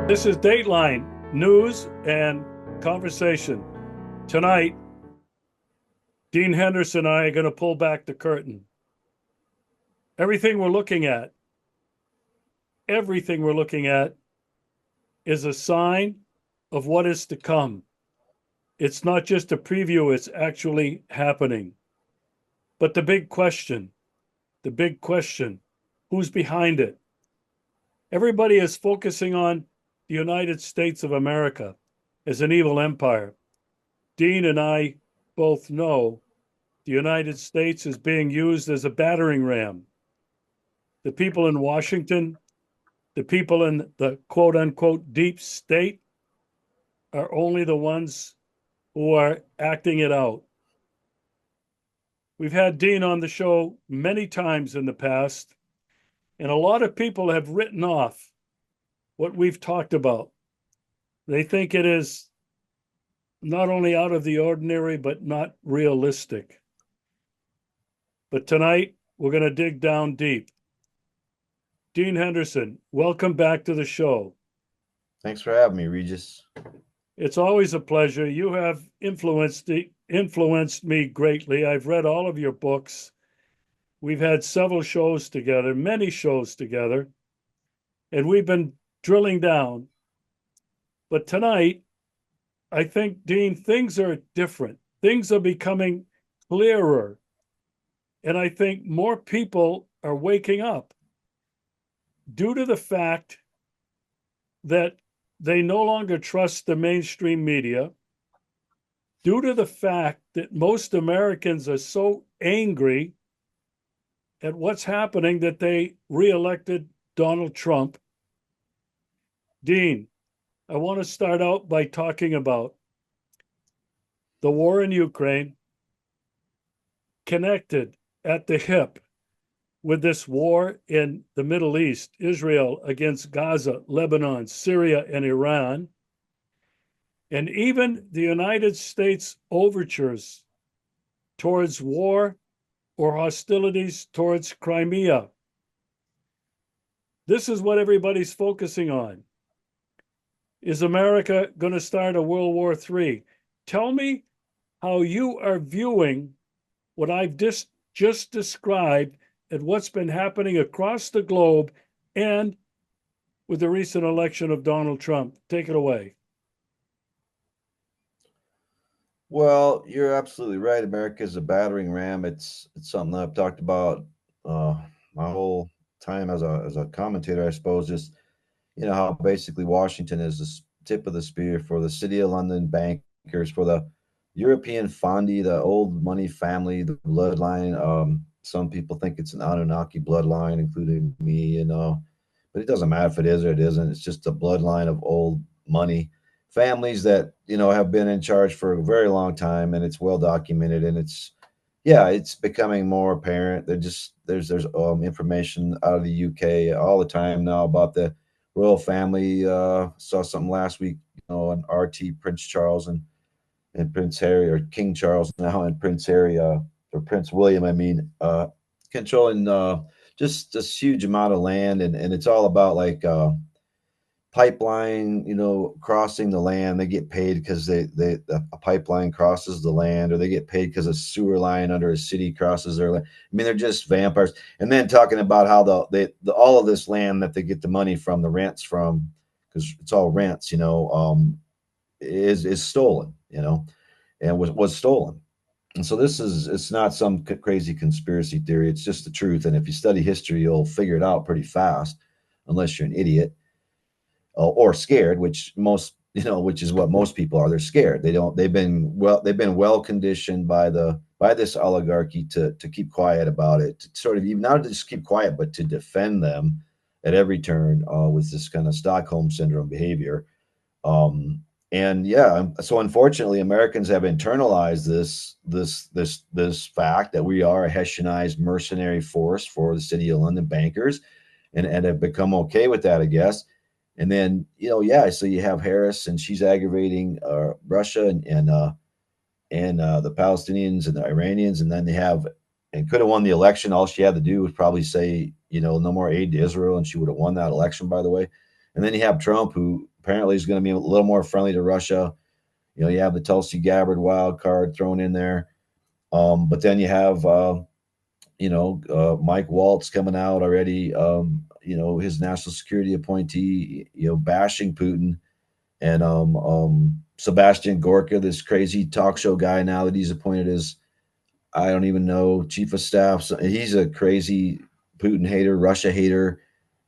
This is Dateline News and Conversation. Tonight, Dean Henderson and I are going to pull back the curtain. Everything we're looking at is a sign of what is to come. It's not just a preview, it's actually happening. But the big question, who's behind it? Everybody is focusing on the United States of America as an evil empire. Dean and I both know the United States is being used as a battering ram. The people in Washington, the people in the quote unquote deep state are only the ones who are acting it out. We've had Dean on the show many times in the past, and a lot of people have written off what we've talked about. They think it is not only out of the ordinary, but not realistic. But tonight, we're going to dig down deep. Dean Henderson, welcome back to the show. Thanks for having me, Regis. It's always a pleasure. You have influenced me greatly. I've read all of your books. We've had several shows together, many shows together, and we've been drilling down. But tonight, I think, Dean, things are different. Things are becoming clearer. And I think more people are waking up due to the fact that they no longer trust the mainstream media, due to the fact that most Americans are so angry at what's happening that they reelected Donald Trump. Dean, I want to start out by talking about the war in Ukraine, connected at the hip with this war in the Middle East, Israel against Gaza, Lebanon, Syria, and Iran, and even the United States overtures towards war or hostilities towards Crimea. This is what everybody's focusing on. Is America going to start a World War III? Tell me how you are viewing what I've just described and what's been happening across the globe and with the recent election of Donald Trump. Take it away. Well, you're absolutely right. America is a battering ram. It's something that I've talked about my whole time as a commentator, I suppose. Just how basically Washington is the tip of the spear for the City of London bankers, for the European fondy, the old money family, the bloodline. Some people think it's an Anunnaki bloodline, including me, but it doesn't matter if it is or it isn't. It's just a bloodline of old money families that have been in charge for a very long time, and it's well documented. And it's becoming more apparent. There's information out of the UK all the time now about the royal family. Saw something last week, on RT, Prince Charles and Prince Harry, or King Charles now, and Prince Harry, or Prince William, I mean, controlling just this huge amount of land, and it's all about like pipeline, crossing the land. They get paid because a pipeline crosses the land, or they get paid because a sewer line under a city crosses their land. I mean, they're just vampires. And then talking about how the all of this land that they get the money from, the rents from, because it's all rents, is stolen, and was stolen. And so it's not some crazy conspiracy theory. It's just the truth. And if you study history, you'll figure it out pretty fast, unless you're an idiot or scared, which is what most people are. They're scared. They've been well conditioned by this oligarchy to keep quiet about it, to sort of even not to just keep quiet, but to defend them at every turn, with this kind of Stockholm syndrome behavior. So unfortunately, Americans have internalized this fact that we are a Hessianized mercenary force for the City of London bankers, and have become okay with that, I guess. And then so you have Harris, and she's aggravating Russia and the Palestinians and the Iranians, and then and could have won the election. All she had to do was probably say no more aid to Israel, and she would have won that election, by the way. And then you have Trump, who apparently is going to be a little more friendly to Russia. You know, you have the Tulsi Gabbard wild card thrown in there. But then you have, Mike Waltz coming out already, his national security appointee, bashing Putin. And Sebastian Gorka, this crazy talk show guy now that he's appointed as, I don't even know, chief of staff. So he's a crazy Putin hater, Russia hater.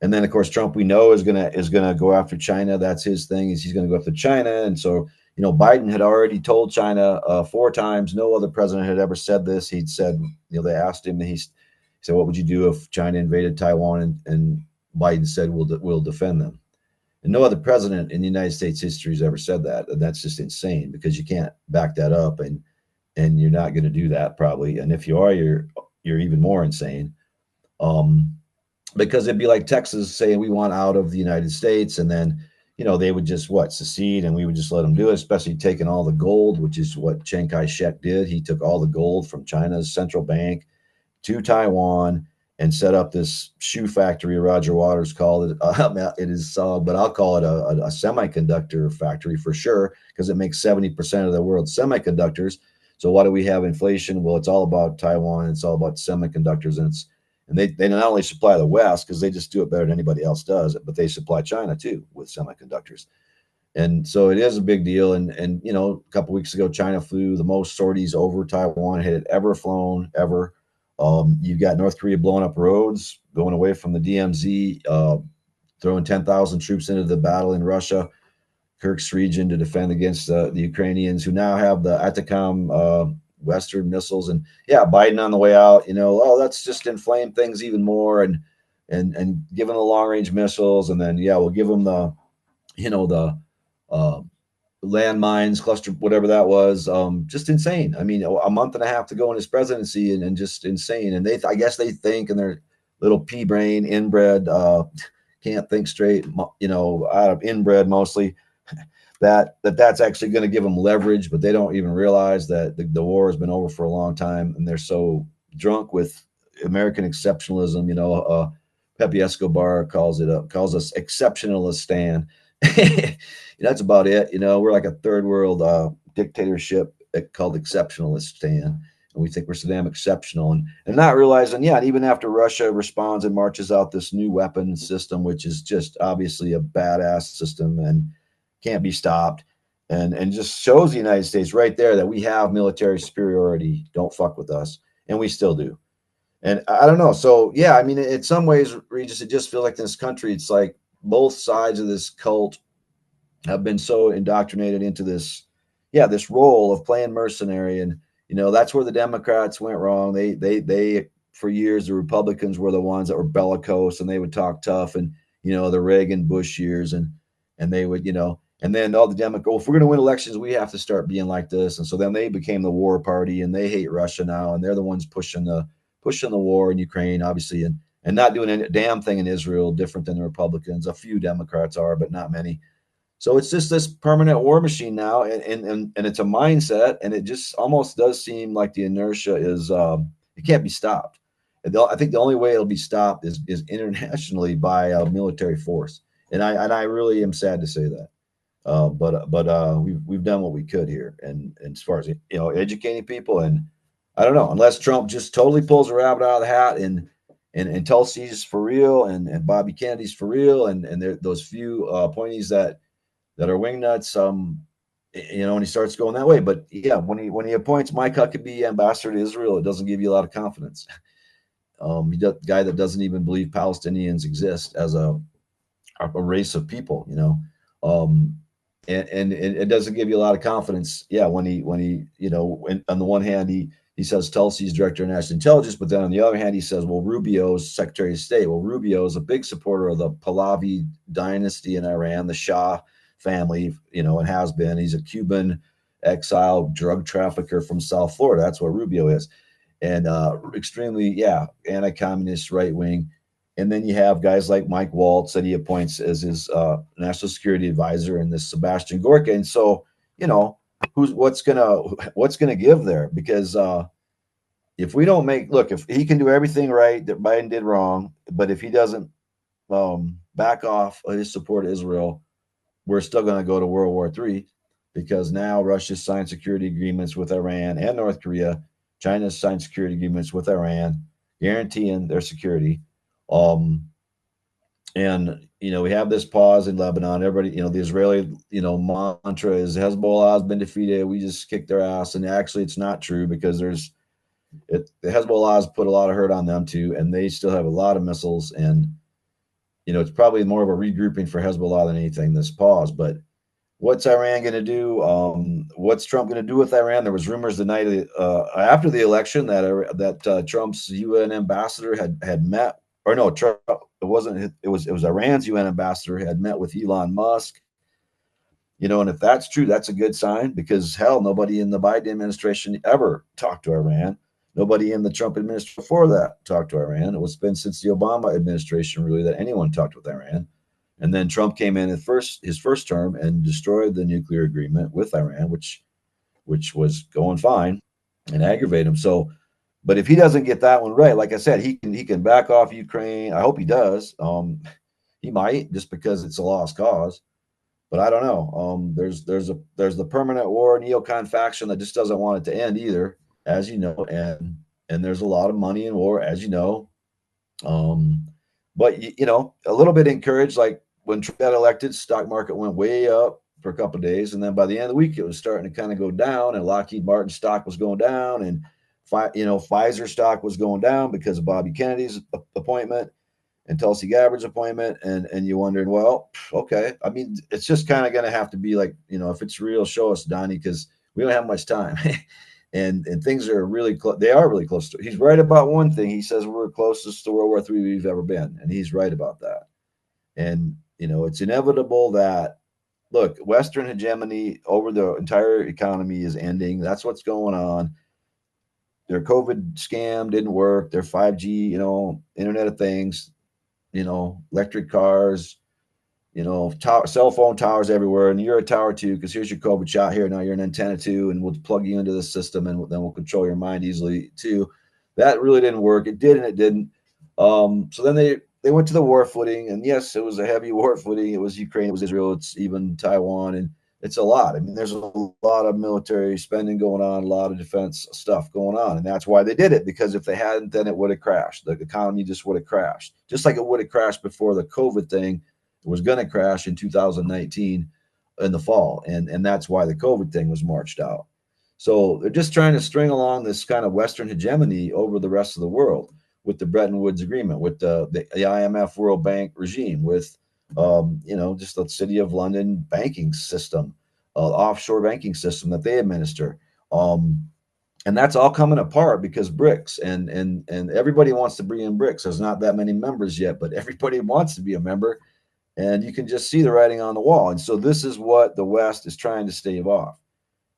And then of course Trump, we know, is gonna go after China. That's his thing, is he's gonna go after China. And so, Biden had already told China 4 times. No other president had ever said this. He'd said, they asked him, and he said, what would you do if China invaded Taiwan? And Biden said, we'll defend them. And no other president in the United States history has ever said that. And that's just insane, because you can't back that up, and you're not going to do that probably. And if you are, you're even more insane. Because it'd be like Texas saying we want out of the United States, and then they would just secede, and we would just let them do it. Especially taking all the gold, which is what Chiang Kai-shek did. He took all the gold from China's central bank to Taiwan and set up this shoe factory. Roger Waters called it. It is, but I'll call it a semiconductor factory for sure, because it makes 70% of the world's semiconductors. So why do we have inflation? Well, it's all about Taiwan. It's all about semiconductors, and they not only supply the West, because they just do it better than anybody else does, but they supply China too with semiconductors. And so it is a big deal. And a couple of weeks ago, China flew the most sorties over Taiwan had it ever flown ever. You've got North Korea blowing up roads, going away from the DMZ, throwing 10,000 troops into the battle in Russia, Kursk region, to defend against the Ukrainians, who now have the Atacam Western missiles. And yeah, Biden on the way out, that's just inflamed things even more, and give them the long range missiles, and then we'll give them the landmines, cluster, whatever that was. Just insane. I mean, a month and a half to go in his presidency, and just insane. And I guess they think in their little pea brain, inbred, can't think straight, out of inbred mostly, that's actually going to give them leverage, but they don't even realize that the war has been over for a long time, and they're so drunk with American exceptionalism. Pepe Escobar calls us exceptionalistan. That's about it. We're like a third world dictatorship called exceptionalistan, and we think we're so damn exceptional, and not realizing, and even after Russia responds and marches out this new weapon system, which is just obviously a badass system and can't be stopped, and just shows the United States right there that we have military superiority. Don't fuck with us, and we still do. And I don't know. So yeah, I mean, in some ways, Regis, it just feels like in this country, it's like both sides of this cult have been so indoctrinated into this role of playing mercenary. And that's where the Democrats went wrong. They for years, the Republicans were the ones that were bellicose, and they would talk tough, and the Reagan Bush years, and they would and then all the Democrats, if we're going to win elections, we have to start being like this. And so then they became the war party, and they hate Russia now, and they're the ones pushing the war in Ukraine, obviously, and not doing any damn thing in Israel, different than the Republicans. A few Democrats are, but not many. So it's just this permanent war machine now, and it's a mindset, and it just almost does seem like the inertia is it can't be stopped. I think the only way it'll be stopped is internationally by military force, and I really am sad to say that. But we've done what we could here, and as far as educating people, and I don't know, unless Trump just totally pulls a rabbit out of the hat, and Tulsi's for real, and Bobby Kennedy's for real, and those few appointees that are wingnuts, and he starts going that way. But yeah, when he appoints Mike Huckabee ambassador to Israel, it doesn't give you a lot of confidence. Guy that doesn't even believe Palestinians exist as a race of people, and it doesn't give you a lot of confidence. Yeah, when he on the one hand he says Tulsi's director of national intelligence, but then on the other hand he says, well, Rubio's secretary of state. Well, Rubio is a big supporter of the Pahlavi dynasty in Iran, the Shah family, and has been. He's a Cuban exile drug trafficker from South Florida. That's what Rubio is, and extremely anti-communist, right wing. And then you have guys like Mike Waltz that he appoints as his national security advisor, and this Sebastian Gorka. And so, what's gonna give there? Because if we don't if he can do everything right that Biden did wrong, but if he doesn't back off his support of Israel, we're still going to go to World War III, because now Russia's signed security agreements with Iran and North Korea. China's signed security agreements with Iran, guaranteeing their security. And we have this pause in Lebanon. Everybody, the Israeli, mantra is Hezbollah has been defeated. We just kicked their ass, and actually, it's not true, because the Hezbollah has put a lot of hurt on them too, and they still have a lot of missiles. And it's probably more of a regrouping for Hezbollah than anything, this pause. But what's Iran going to do? What's Trump going to do with Iran? There was rumors the night after the election that Trump's UN ambassador had met, or no, Trump, it wasn't. It was Iran's UN ambassador had met with Elon Musk. And if that's true, that's a good sign, because hell, nobody in the Biden administration ever talked to Iran. Nobody in the Trump administration before that talked to Iran. It's been since the Obama administration really that anyone talked with Iran. And then Trump came in his first term and destroyed the nuclear agreement with Iran, which was going fine, and aggravate him. So, but if he doesn't get that one right, like I said, he can back off Ukraine. I hope he does. He might, just because it's a lost cause. But I don't know. There's the permanent war neocon faction that just doesn't want it to end either, as you know, and there's a lot of money in war, as you know. But a little bit encouraged, like when Trump got elected, stock market went way up for a couple of days, and then by the end of the week, it was starting to kind of go down, and Lockheed Martin stock was going down, and Pfizer stock was going down because of Bobby Kennedy's appointment and Tulsi Gabbard's appointment, and you're wondering, well, okay. I mean, it's just kind of going to have to be like, if it's real, show us, Donnie, because we don't have much time. and things are really close. They are really close to. He's right about one thing. He says we're closest to World War III we've ever been, and he's right about that. And it's inevitable that, look, Western hegemony over the entire economy is ending. That's what's going on. Their COVID scam didn't work. Their 5G, Internet of Things, electric cars, cell phone towers everywhere. And you're a tower too, because here's your COVID shot here. Now you're an antenna too, and we'll plug you into the system, and then we'll control your mind easily too. That really didn't work. It did and it didn't. So then they went to the war footing, and yes, it was a heavy war footing. It was Ukraine, it was Israel, it's even Taiwan, and it's a lot. I mean, there's a lot of military spending going on, a lot of defense stuff going on, and that's why they did it, because if they hadn't, then it would have crashed. The economy just would have crashed, just like it would have crashed before the COVID thing. It was going to crash in 2019 in the fall, and that's why the COVID thing was marched out. So they're just trying to string along this kind of Western hegemony over the rest of the world, with the Bretton Woods Agreement, with the IMF World Bank regime, with just the City of London banking system, offshore banking system that they administer. And that's all coming apart because BRICS, and everybody wants to bring in BRICS. There's not that many members yet, but everybody wants to be a member, and you can just see the writing on the wall. And so this is what the West is trying to stave off.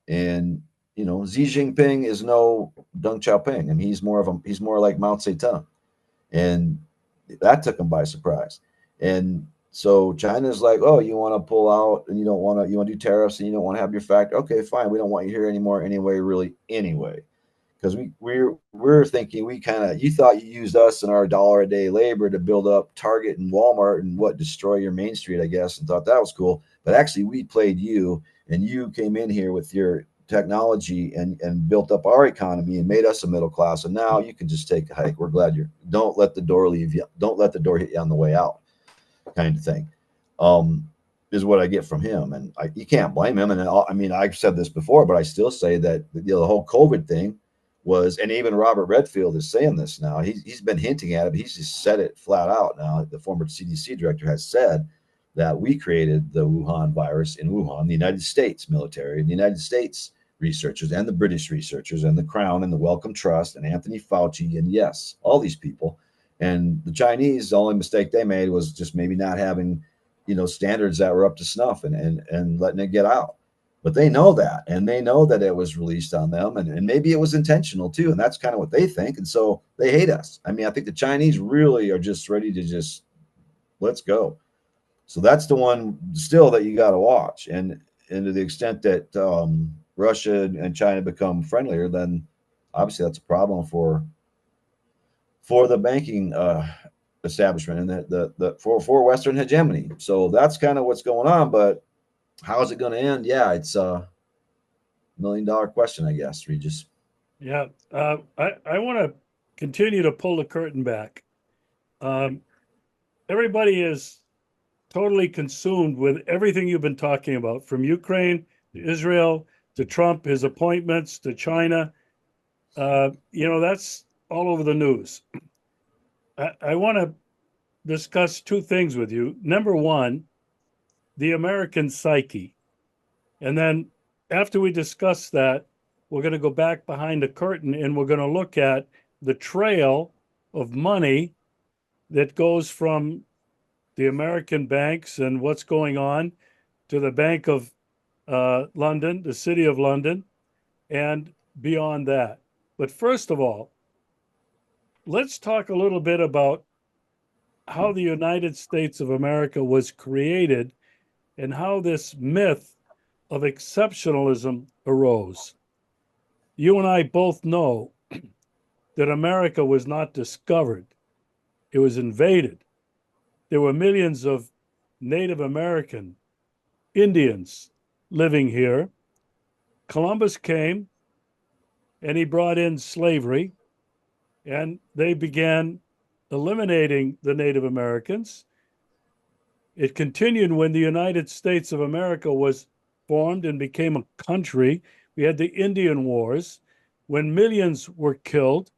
And Xi Jinping is no Deng Xiaoping, and he's more like Mao Zedong, and that took him by surprise. And so China's like, oh, you want to pull out, and you want to do tariffs, and you don't want to have your factory. Okay, fine, we don't want you here anymore anyway, because we're thinking you thought you used us and our $1 a day labor to build up Target and Walmart and destroy your Main Street, I guess, and thought that was cool. But actually, we played you, and you came in here with your technology and built up our economy and made us a middle class, and now you can just take a hike. We're glad don't let the door leave you. Don't let the door hit you on the way out, kind of thing. Is what I get from him, and you can't blame him. And I've said this before, but I still say that the whole COVID thing was, and even Robert Redfield is saying this now. He's been hinting at it, but he's just said it flat out now. The former CDC director has said that we created the Wuhan virus in Wuhan, the United States military, the United States researchers, and the British researchers, and the Crown, and the Wellcome Trust, and Anthony Fauci, and yes, all these people. And the Chinese, the only mistake they made was just maybe not having, standards that were up to snuff and letting it get out. But they know that, and they know that it was released on them, and maybe it was intentional too, and that's kind of what they think, and so they hate us. I think the Chinese really are just ready to let's go. So that's the one still that you got to watch, and to the extent that Russia and China become friendlier, then obviously that's a problem for the banking establishment and for Western hegemony. So that's kind of what's going on. But how is it going to end? Yeah, it's a $1 million question, I guess, Regis. Yeah. I want to continue to pull the curtain back. Um, Everybody is totally consumed with everything you've been talking about, from Ukraine to Israel to Trump, his appointments to China. That's all over the news. I want to discuss two things with you. Number one, the American psyche. And then after we discuss that, we're going to go back behind the curtain and we're going to look at the trail of money that goes from the American banks and what's going on to the Bank of London, the City of London, and beyond that. But first of all, let's talk a little bit about how the United States of America was created and how this myth of exceptionalism arose. You and I both know that America was not discovered, it was invaded. There were millions of Native American Indians living here. Columbus came and he brought in slavery, and they began eliminating the Native Americans. It continued when the United States of America was formed and became a country. We had the Indian Wars when millions were killed.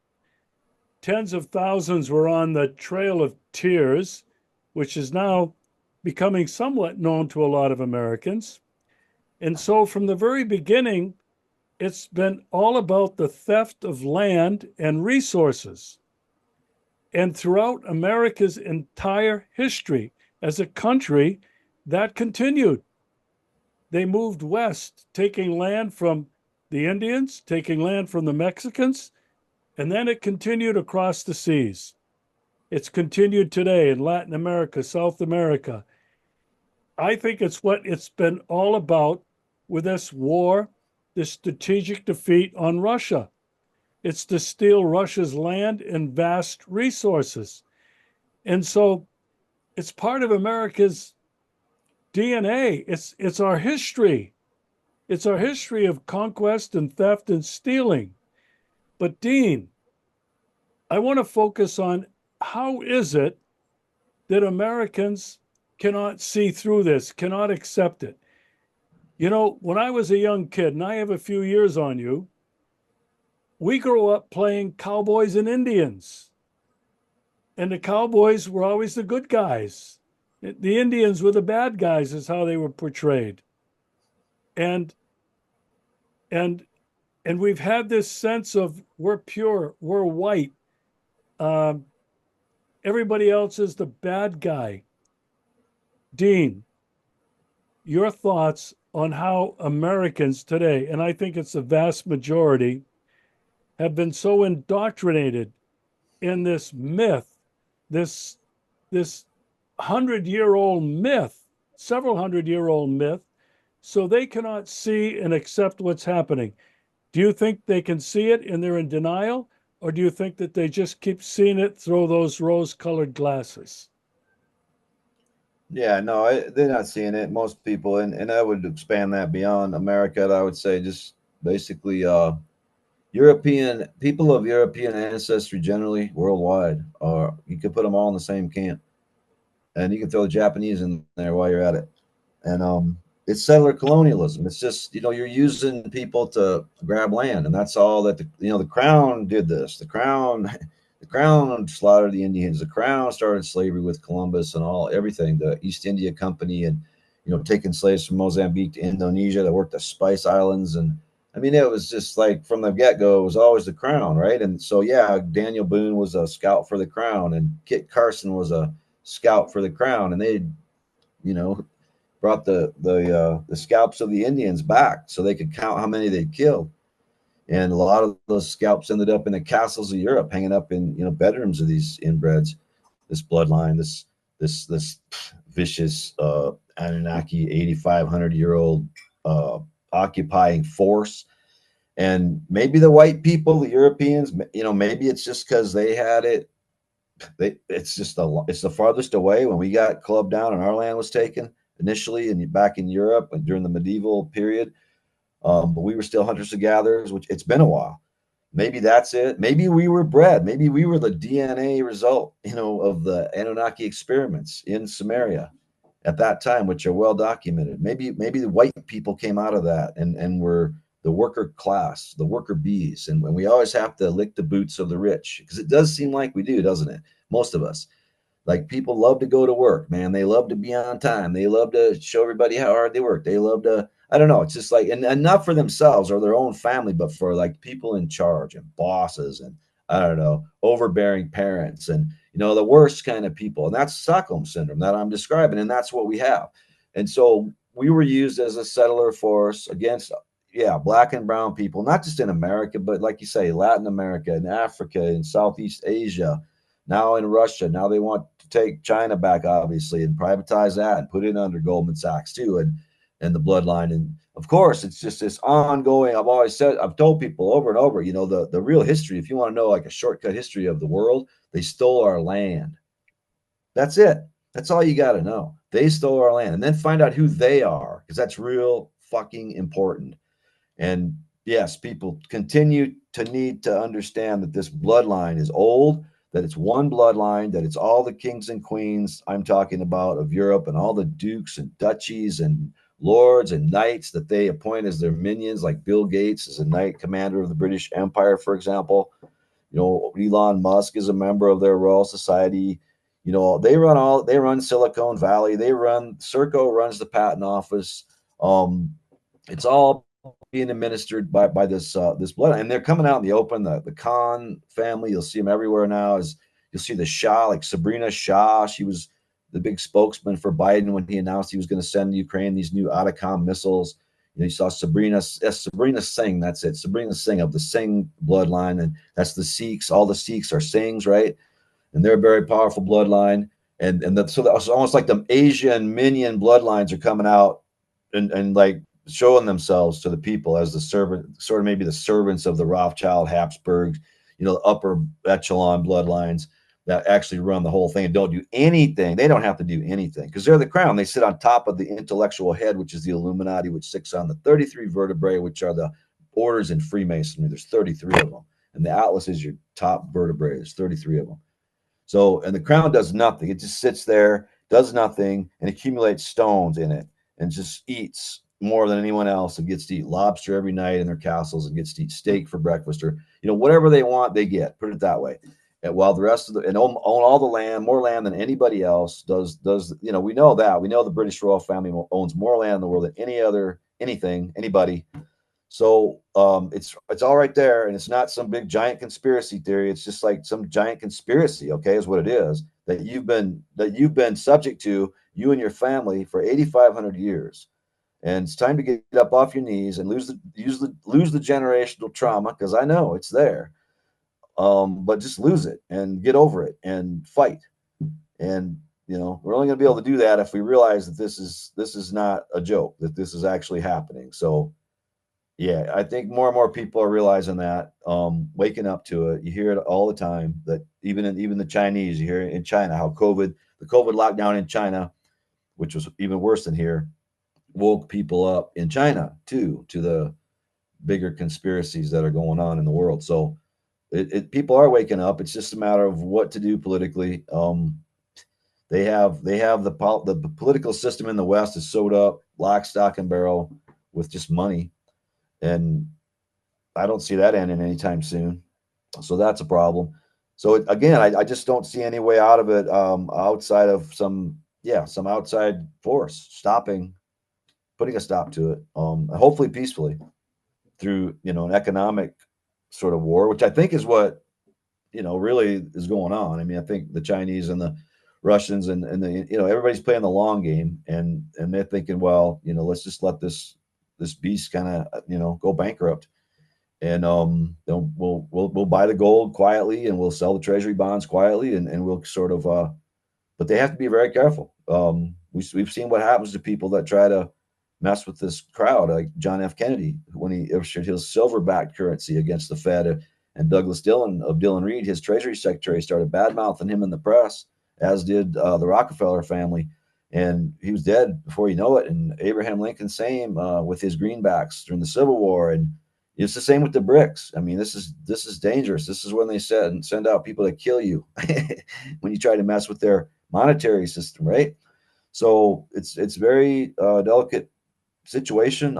Tens of thousands were on the Trail of Tears, which is now becoming somewhat known to a lot of Americans. And so from the very beginning, it's been all about the theft of land and resources. And throughout America's entire history as a country, that continued. They moved west, taking land from the Indians, taking land from the Mexicans, and then it continued across the seas. It's continued today in Latin America, South America. I think it's what it's been all about with this war, this strategic defeat on Russia. It's to steal Russia's land and vast resources. And so it's part of America's DNA. It's our history. It's our history of conquest and theft and stealing. But Dean, I want to focus on how is it that Americans cannot see through this, cannot accept it? When I was a young kid, and I have a few years on you, we grew up playing cowboys and Indians. And the cowboys were always the good guys. The Indians were the bad guys, is how they were portrayed. And and and we've had this sense of we're pure, we're white. Um, Everybody else is the bad guy. Dean, your thoughts on how Americans today, and I think it's the vast majority, have been so indoctrinated in this myth, this this 100-year-old myth, several 100-year-old myth, so they cannot see and accept what's happening. Do you think they can see it and they're in denial? Or do you think that they just keep seeing it through those rose-colored glasses? Yeah, no, they're not seeing it. Most people, and I would expand that beyond America. I would say just basically European people of European ancestry generally worldwide, or you could put them all in the same camp, and you can throw the Japanese in there while you're at it. And it's settler colonialism. It's just you're using people to grab land, and that's all that the crown did this. The crown slaughtered the Indians. The crown started slavery with Columbus and everything. The East India Company and taking slaves from Mozambique to Indonesia that worked the Spice Islands. And I mean, it was just like from the get go, it was always the crown, right? And so yeah, Daniel Boone was a scout for the crown, and Kit Carson was a scout for the crown, and they you know brought the scalps of the Indians back so they could count how many they'd killed. And a lot of those scalps ended up in the castles of Europe, hanging up in bedrooms of these inbreds. This bloodline, this vicious Anunnaki 8,500-year-old occupying force. And maybe the white people, the Europeans, maybe it's just because they had it. It's the farthest away when we got clubbed down and our land was taken. initially and back in Europe and during the medieval period. But we were still hunters and gatherers, which it's been a while. Maybe that's it. Maybe we were bred. Maybe we were the DNA result, of the Anunnaki experiments in Samaria at that time, which are well documented. Maybe the white people came out of that and were the worker class, the worker bees. And we always have to lick the boots of the rich, because it does seem like we do, doesn't it? Most of us. Like, people love to go to work, man. They love to be on time. They love to show everybody how hard they work. They love to, I don't know. It's just like, and not for themselves or their own family, but for like people in charge and bosses and, I don't know, overbearing parents and, the worst kind of people. And that's Stockholm syndrome that I'm describing. And that's what we have. And so we were used as a settler force against, black and brown people, not just in America, but like you say, Latin America and Africa and Southeast Asia, now in Russia. Now they want to take China back, obviously, and privatize that and put it under Goldman Sachs too, and the bloodline. And of course, it's just this ongoing. I've told people over and over, the real history, if you want to know like a shortcut history of the world, they stole our land. That's it. That's all you got to know. They stole our land, and then find out who they are, because that's real fucking important. And yes, people continue to need to understand that this bloodline is old, that it's one bloodline, that it's all the kings and queens I'm talking about of Europe, and all the dukes and duchies and lords and knights that they appoint as their minions, like Bill Gates is a knight commander of the British Empire, for example. Elon Musk is a member of their Royal Society. They run Silicon Valley. Serco runs the patent office. It's all being administered by this blood, and they're coming out in the open. The Khan family, you'll see them everywhere now. You'll see the Shah, like Sabrina Shah. She was the big spokesman for Biden when he announced he was going to send Ukraine these new Atacom missiles. You saw Sabrina Singh. That's it, Sabrina Singh of the Singh bloodline, and that's the Sikhs. All the Sikhs are Singhs, right? And they're a very powerful bloodline. So that's almost like the Asian minion bloodlines are coming out and like showing themselves to the people as the servant, sort of maybe the servants of the Rothschild, Habsburgs, the upper echelon bloodlines that actually run the whole thing and don't do anything. They don't have to do anything because they're the crown. They sit on top of the intellectual head, which is the Illuminati, which sits on the 33 vertebrae, which are the orders in Freemasonry. There's 33 of them. And the Atlas is your top vertebrae. There's 33 of them. So, and the crown does nothing. It just sits there, does nothing, and accumulates stones in it and just eats more than anyone else, and gets to eat lobster every night in their castles and gets to eat steak for breakfast, or whatever they want, they get. Put it that way. And while the rest of own all the land, more land than anybody else does. We know that. We know the British royal family owns more land in the world than anybody. So it's all right there, and it's not some big giant conspiracy theory. It's just like some giant conspiracy, okay, is what it is, that you've been subject to, you and your family, for 8,500 years. And it's time to get up off your knees and lose the generational trauma, because I know it's there. But just lose it and get over it and fight. And we're only going to be able to do that if we realize that this is not a joke, that this is actually happening. So yeah, I think more and more people are realizing that, waking up to it. You hear it all the time, that even the Chinese, you hear it in China, how the COVID lockdown in China, which was even worse than here, woke people up in China too, to the bigger conspiracies that are going on in the world. So people are waking up. It's just a matter of what to do politically. They have the political system in the West is sewed up lock, stock, and barrel with just money. And I don't see that ending anytime soon. So that's a problem. So again, I just don't see any way out of it, outside of some outside force putting a stop to it, hopefully peacefully through, an economic sort of war, which I think is what, really is going on. I mean, I think the Chinese and the Russians and the, everybody's playing the long game, and they're thinking, well, let's just let this beast kind of, go bankrupt, and we'll buy the gold quietly, and we'll sell the treasury bonds quietly, and we'll sort of, but they have to be very careful. We've seen what happens to people that try to mess with this crowd, like John F. Kennedy, when he issued his silver-backed currency against the Fed, and Douglas Dillon of Dillon Reed, his Treasury Secretary, started bad-mouthing him in the press, as did the Rockefeller family. and he was dead before you know it. And Abraham Lincoln, same with his greenbacks during the Civil War, and it's the same with the BRICS. I mean, this is dangerous. This is when they send out people to kill you when you try to mess with their monetary system, right? So it's very delicate situation.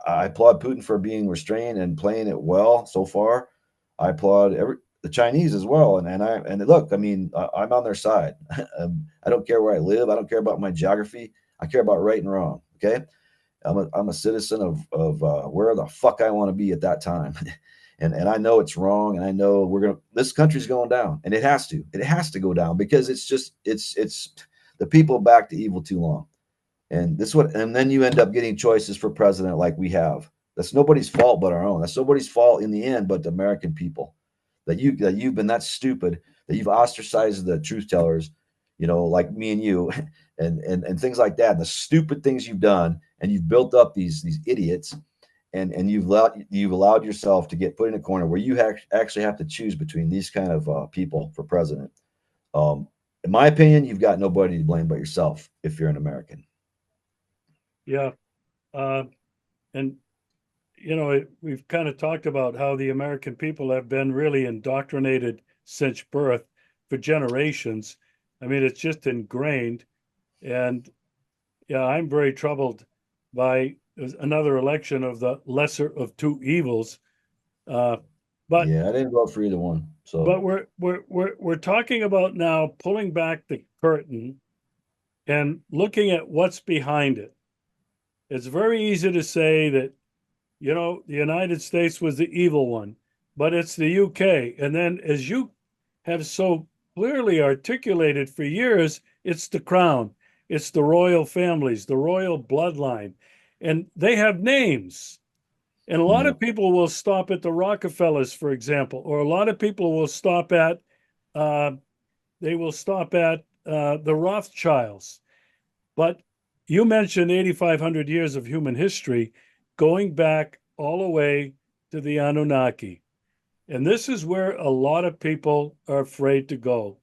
I applaud Putin for being restrained and playing it well so far. I applaud the Chinese as well. And look, I mean, I'm on their side. I don't care where I live. I don't care about my geography. I care about right and wrong. Okay, I'm a citizen of where the fuck I want to be at that time. And I know it's wrong, and I know this country's going down, and it has to go down, because it's the people back to evil too long. And and then you end up getting choices for president like we have. That's nobody's fault but our own. That's nobody's fault in the end but the American people. That you've been that stupid, that you've ostracized the truth tellers, like me and you, and things like that. And the stupid things you've done, and you've built up these idiots, and you've allowed yourself to get put in a corner where you actually have to choose between these kind of people for president. In my opinion, you've got nobody to blame but yourself if you're an American. Yeah. Uh, and, we've kind of talked about how the American people have been really indoctrinated since birth for generations. I mean, it's just ingrained. And yeah, I'm very troubled by another election of the lesser of two evils. Uh, but Yeah, I didn't vote for either one. So but we're talking about now pulling back the curtain and looking at what's behind it. It's very easy to say that, the United States was the evil one, but it's the UK. And then, as you have so clearly articulated for years, it's the crown, it's the royal families, the royal bloodline, and they have names. And a lot yeah, of people will stop at the Rockefellers, for example, or a lot of people will stop at, uh, the Rothschilds. But you mentioned 8,500 years of human history, going back all the way to the Anunnaki. And this is where a lot of people are afraid to go.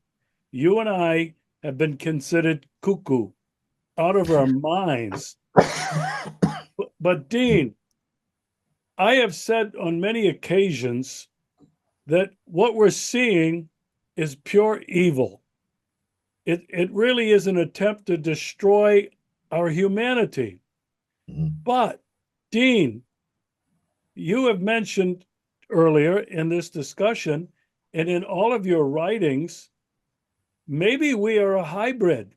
You and I have been considered cuckoo, out of our minds. But Dean, I have said on many occasions that what we're seeing is pure evil. It really is an attempt to destroy our humanity. mhm. But, Dean, you have mentioned earlier in this discussion and in all of your writings, maybe we are a hybrid.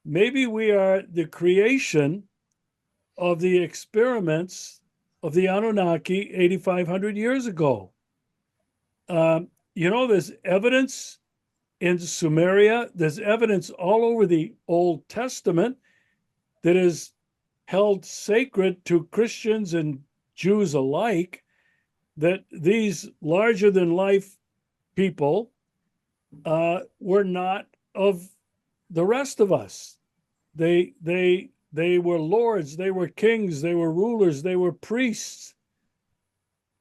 Maybe we are the creation of the experiments of the Anunnaki 8,500 years ago. There's evidence in Sumeria, there's evidence all over the Old Testament that is held sacred to Christians and Jews alike, that these larger than life people were not of the rest of us. They were lords, they were kings, they were rulers, they were priests.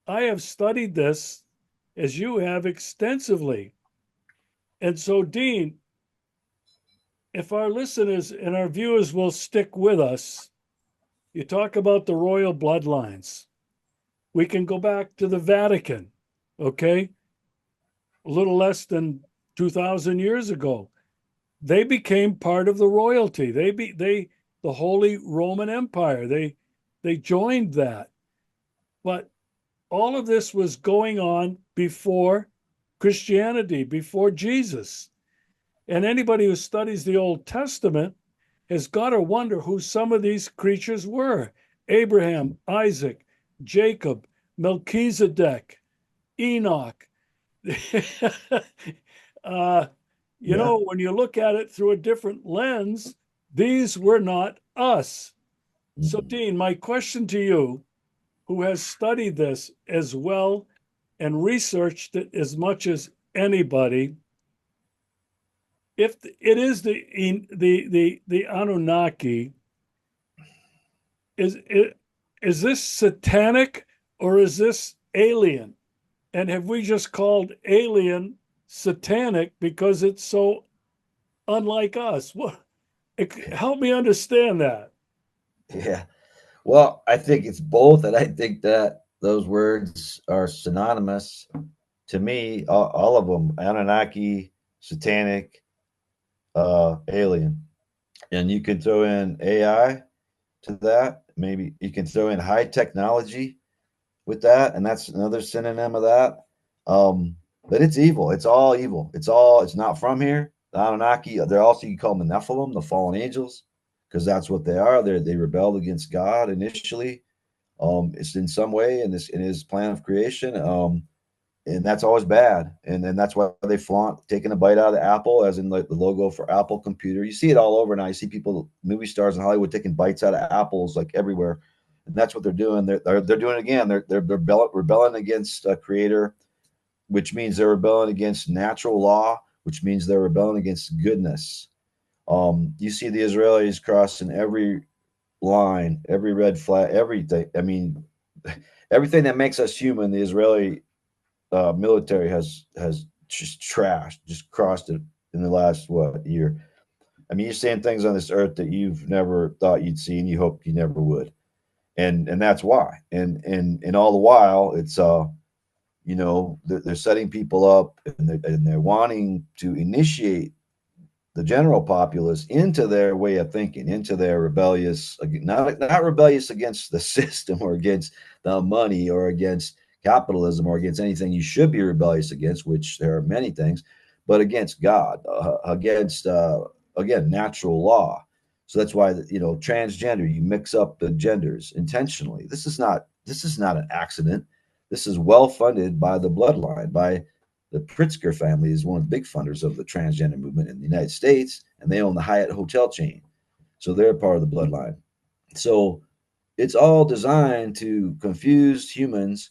I have studied this, as you have, extensively. And so, Dean, if our listeners and our viewers will stick with us, you talk about the royal bloodlines. We can go back to the Vatican, okay? A little less than 2,000 years ago. They became part of the royalty. The Holy Roman Empire. They joined that. But all of this was going on before Christianity, before Jesus. And anybody who studies the Old Testament has got to wonder who some of these creatures were. Abraham, Isaac, Jacob, Melchizedek, Enoch. uh, Yeah. when you look at it through a different lens, these were not us. So, Mm-mm. Dean, my question to you, who has studied this as well and researched it as much as anybody, if it is the Anunnaki, is this satanic or is this alien? And have we just called alien satanic because it's so unlike us? Help me understand that. Yeah. Well, I think it's both, and I think that those words are synonymous to me. All of them: Anunnaki, satanic, alien, and you can throw in AI to that. Maybe you can throw in high technology with that, and that's another synonym of that. But it's evil. It's all evil. It's not from here. The Anunnaki, they're also, you call them the Nephilim, the fallen angels, because that's what they are. They rebelled against God initially. It's in some way in his plan of creation. And that's always bad. And then that's why they flaunt taking a bite out of the apple, as in like the logo for Apple Computer. You see it all over now. You see people, movie stars in Hollywood, taking bites out of apples like everywhere, and that's what they're doing. They're doing it again. They're rebelling against a creator, which means they're rebelling against natural law, which means they're rebelling against goodness. You see the Israelis crossing every line, every red flag, everything. I mean, everything that makes us human. The Israeli military has just trashed, just crossed it in the last what year. I mean, you're seeing things on this earth that you've never thought you'd see, and you hoped you never would, and that's why. And all the while, it's they're setting people up, and they're wanting to initiate the general populace into their way of thinking, into their rebellious, not rebellious against the system or against the money or against capitalism or against anything you should be rebellious against, which there are many things, but against God, against again natural law. So that's why transgender, you mix up the genders intentionally. This is not an accident. This is well funded by the bloodline, by the Pritzker family is one of the big funders of the transgender movement in the United States, and they own the Hyatt hotel chain. So they're part of the bloodline. So it's all designed to confuse humans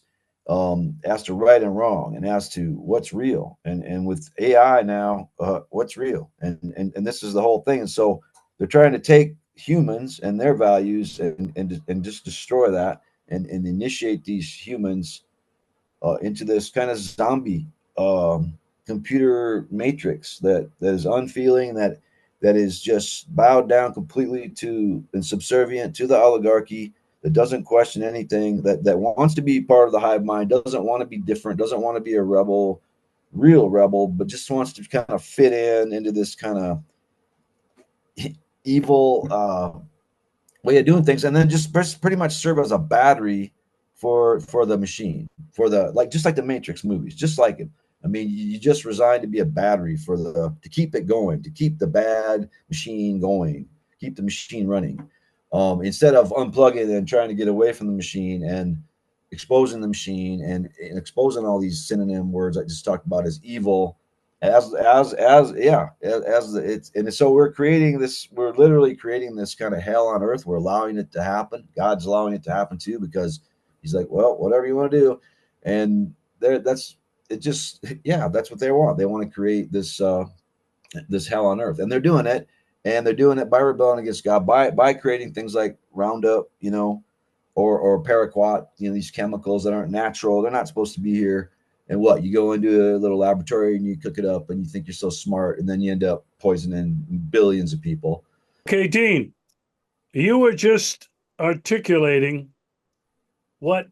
as to right and wrong and as to what's real. And with AI now, what's real? And this is the whole thing. And so they're trying to take humans and their values and just destroy that and initiate these humans into this kind of zombie computer matrix that is unfeeling, that is just bowed down completely to and subservient to the oligarchy, that doesn't question anything, that wants to be part of the hive mind, doesn't want to be different, doesn't want to be a rebel, real rebel, but just wants to kind of fit in into this kind of evil way of doing things, and then just pretty much serve as a battery for the machine, for the just like the Matrix movies, just like it. I mean, you just resigned to be a battery for to keep it going, to keep the bad machine going, keep the machine running, instead of unplugging and trying to get away from the machine and exposing the machine and exposing all these synonym words I just talked about as evil, as yeah, as the, it's and so we're literally creating this kind of hell on earth. We're allowing it to happen. God's allowing it to happen too, because he's like, well, whatever you want to do. And there, that's it. Just yeah, that's what they want. They want to create this hell on earth, and they're doing it. And they're doing it by rebelling against God, by creating things like Roundup, or paraquat, these chemicals that aren't natural. They're not supposed to be here. And what, you go into a little laboratory and you cook it up and you think you're so smart, and then you end up poisoning billions of people. Okay, Dean, you were just articulating what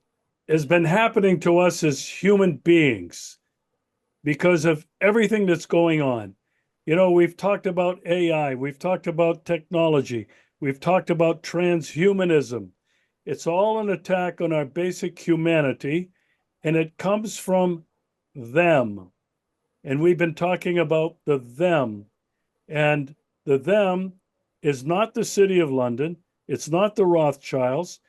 has been happening to us as human beings because of everything that's going on. We've talked about AI, we've talked about technology, we've talked about transhumanism. It's all an attack on our basic humanity, and it comes from them. And we've been talking about the them. And the them is not the City of London, it's not the Rothschilds.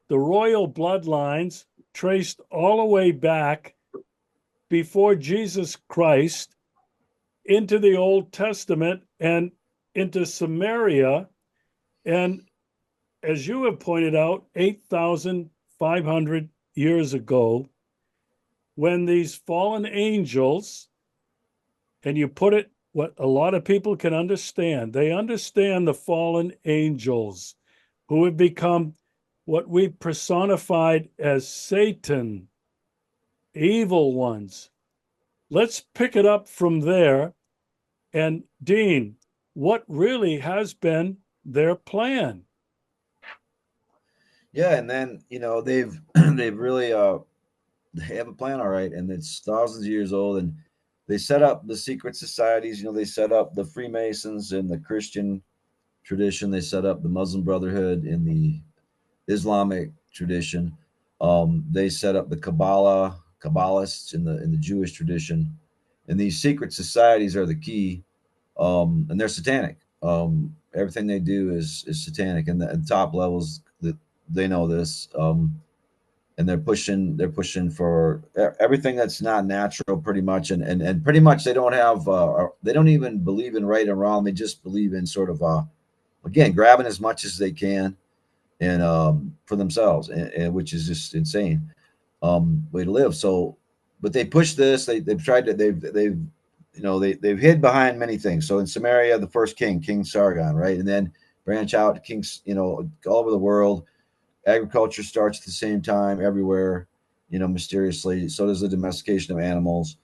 The royal bloodlines traced all the way back before Jesus Christ into the Old Testament and into Samaria. And as you have pointed out, 8,500 years ago, when these fallen angels, and you put it what a lot of people can understand, they understand the fallen angels who have become what we personified as Satan, evil ones. Let's pick it up from there. And Dean, what really has been their plan. Yeah, and then they've they've really they have a plan, all right, and it's thousands of years old, and they set up the secret societies. They set up the Freemasons in the Christian tradition. They set up the Muslim Brotherhood in the Islamic tradition. They set up the Kabbalists in the Jewish tradition, and these secret societies are the key, and they're satanic. Everything they do is satanic, and the top levels that they know this, and they're pushing for everything that's not natural, pretty much, and pretty much they don't even believe in right and wrong. They just believe in sort of again grabbing as much as they can and for themselves, and which is just insane way to live. So, but they push this. They've tried to. They've hid behind many things. So in Samaria, the first King Sargon, right, and then branch out to kings, all over the world. Agriculture starts at the same time everywhere, mysteriously. So does the domestication of animals.